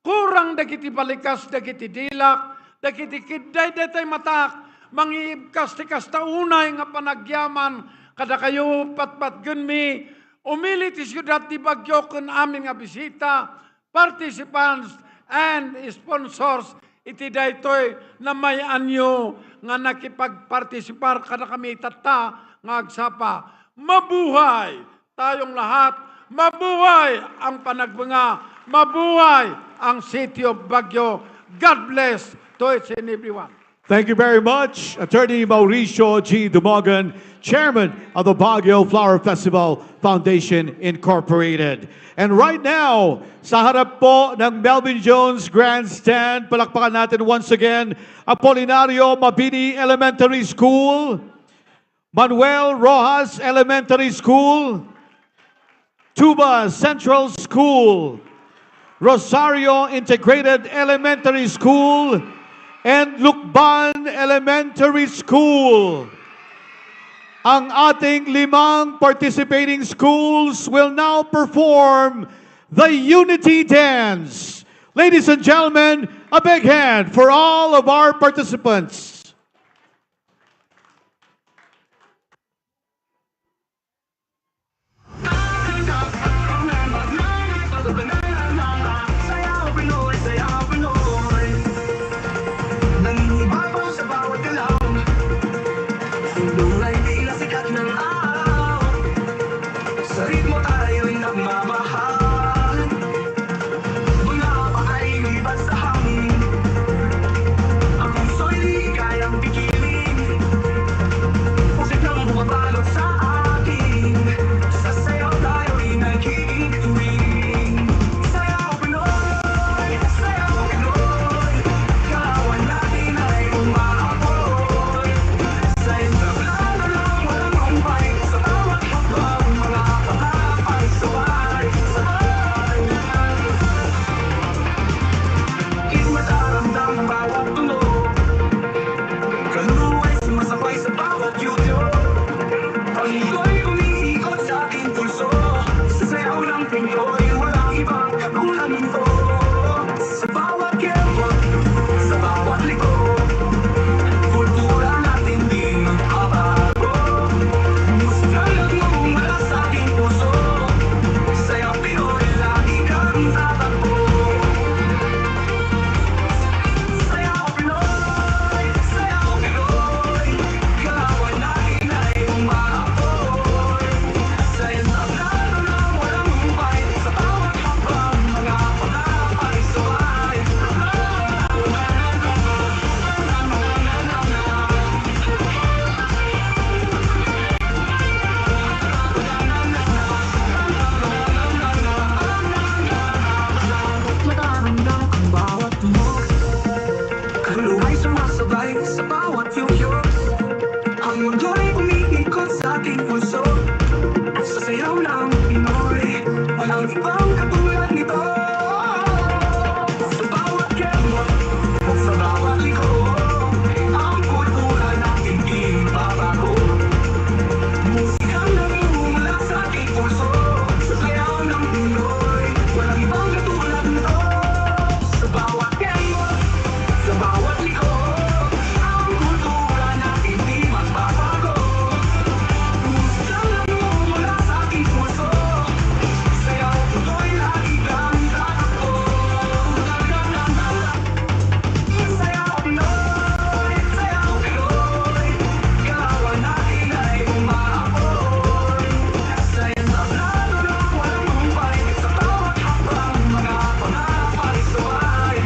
Kurang dagiti balikas, dagiti dilak, dagiti kiday datay matak, mangiibkas ti kastaunay nga panagyaman, kada kayo patpatgen mi, umili ti siyudad ti Baguio ken amin nga bisita, participants and sponsors, iti daytoy na may anyo nga nakipagpartisipar kada kami tata nga agsapa. Mabuhay tayong lahat, mabuhay ang Panagbenga, mabuhay ang City of Baguio. God bless to each and everyone. Thank you very much, Attorney Mauricio G. Dumogan, Chairman of the Baguio Flower Festival Foundation Incorporated. And right now, sa harap po ng Melvin Jones Grandstand, palakpakan natin once again, Apolinario Mabini Elementary School, Manuel Rojas Elementary School, Tuba Central School, Rosario Integrated Elementary School, and Lukban Elementary School. Ang ating 5 participating schools will now perform the Unity Dance. Ladies and gentlemen, a big hand for all of our participants. Mga paay, libat sa hangin. Ang puso'y di Sayaw ng Pinoy, walang ibang katulad nito. Sa bawat kembot, sa bawat liko, ang kultura natin di babago. Musikang namumula sa aking puso, sa sayaw ng Pinoy, walang ibang katulad nito. Sa bawat kembot, sa bawat liko, ang kultura natin di magbabago. Musikang namumula sa aking puso, sayaw Pinoy lagi kang tatakbo. Sayaw Pinoy, sayaw Pinoy, galawan natin ay umaapoy. Sayaw sa plano ng walang humpay, sa bawat hakbang mga pangarap ay suway.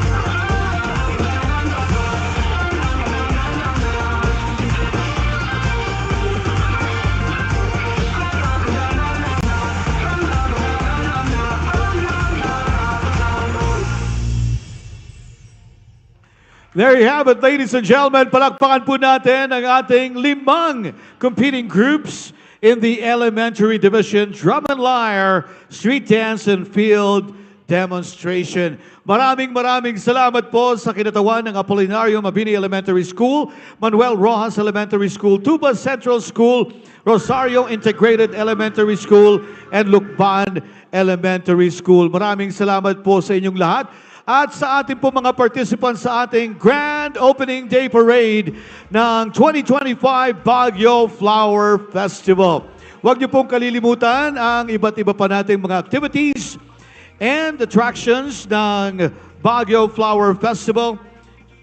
There you have it, ladies and gentlemen. Palakpakan po natin ang ating 5 competing groups in the elementary division, drum and lyre, street dance, and field demonstration. Maraming salamat po sa kinatawan ng Apolinario Mabini Elementary School, Manuel Rojas Elementary School, Tuba Central School, Rosario Integrated Elementary School, and Lukban Elementary School. Maraming salamat po sa inyong lahat. At sa ating po mga participants sa ating Grand Opening Day Parade ng 2025 Baguio Flower Festival. Huwag niyo pong kalilimutan ang iba't iba pa nating mga activities and attractions ng Baguio Flower Festival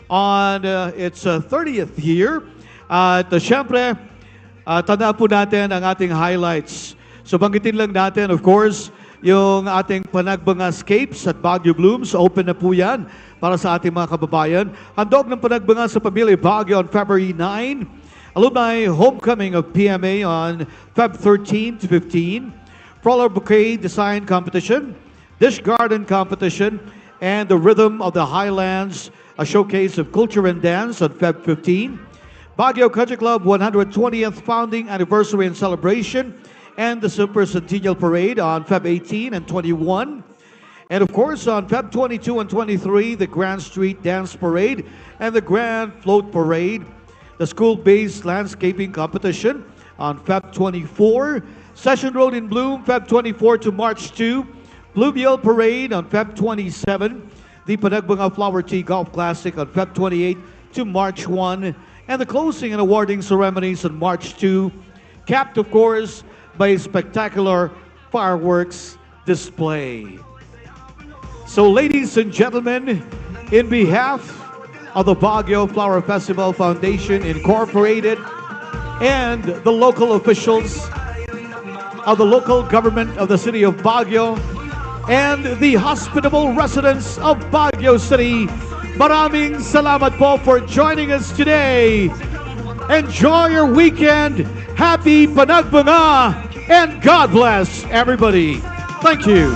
on its 30th year. At syempre, tandaan po natin ang ating highlights. So banggitin lang natin, of course, yung ating Panagbenga Escapes at Baguio Blooms. Open na po yan para sa ating mga kababayan. Handog ng Panagbenga sa Pamilya Baguio on February 9. Alumni Homecoming of PMA on Feb 13 to 15. Flower Bouquet Design Competition, Dish Garden Competition, and the Rhythm of the Highlands, a showcase of culture and dance on Feb 15. Baguio Country Club 120th Founding Anniversary and Celebration, and the Super Centennial Parade on Feb 18 and 21. And of course, on Feb 22 and 23, the Grand Street Dance Parade and the Grand Float Parade. The school-based landscaping competition on Feb 24. Session Road in Bloom, Feb 24 to March 2. Bluebill Parade on Feb 27. The Panagbenga Flower Tea Golf Classic on Feb 28 to March 1. And the closing and awarding ceremonies on March 2. Capped, of course, by a spectacular fireworks display. So, ladies and gentlemen, in behalf of the Baguio Flower Festival Foundation Incorporated and the local officials of the local government of the city of Baguio and the hospitable residents of Baguio City, maraming salamat po for joining us today. Enjoy your weekend. Happy Panagbenga, and God bless everybody. Thank you.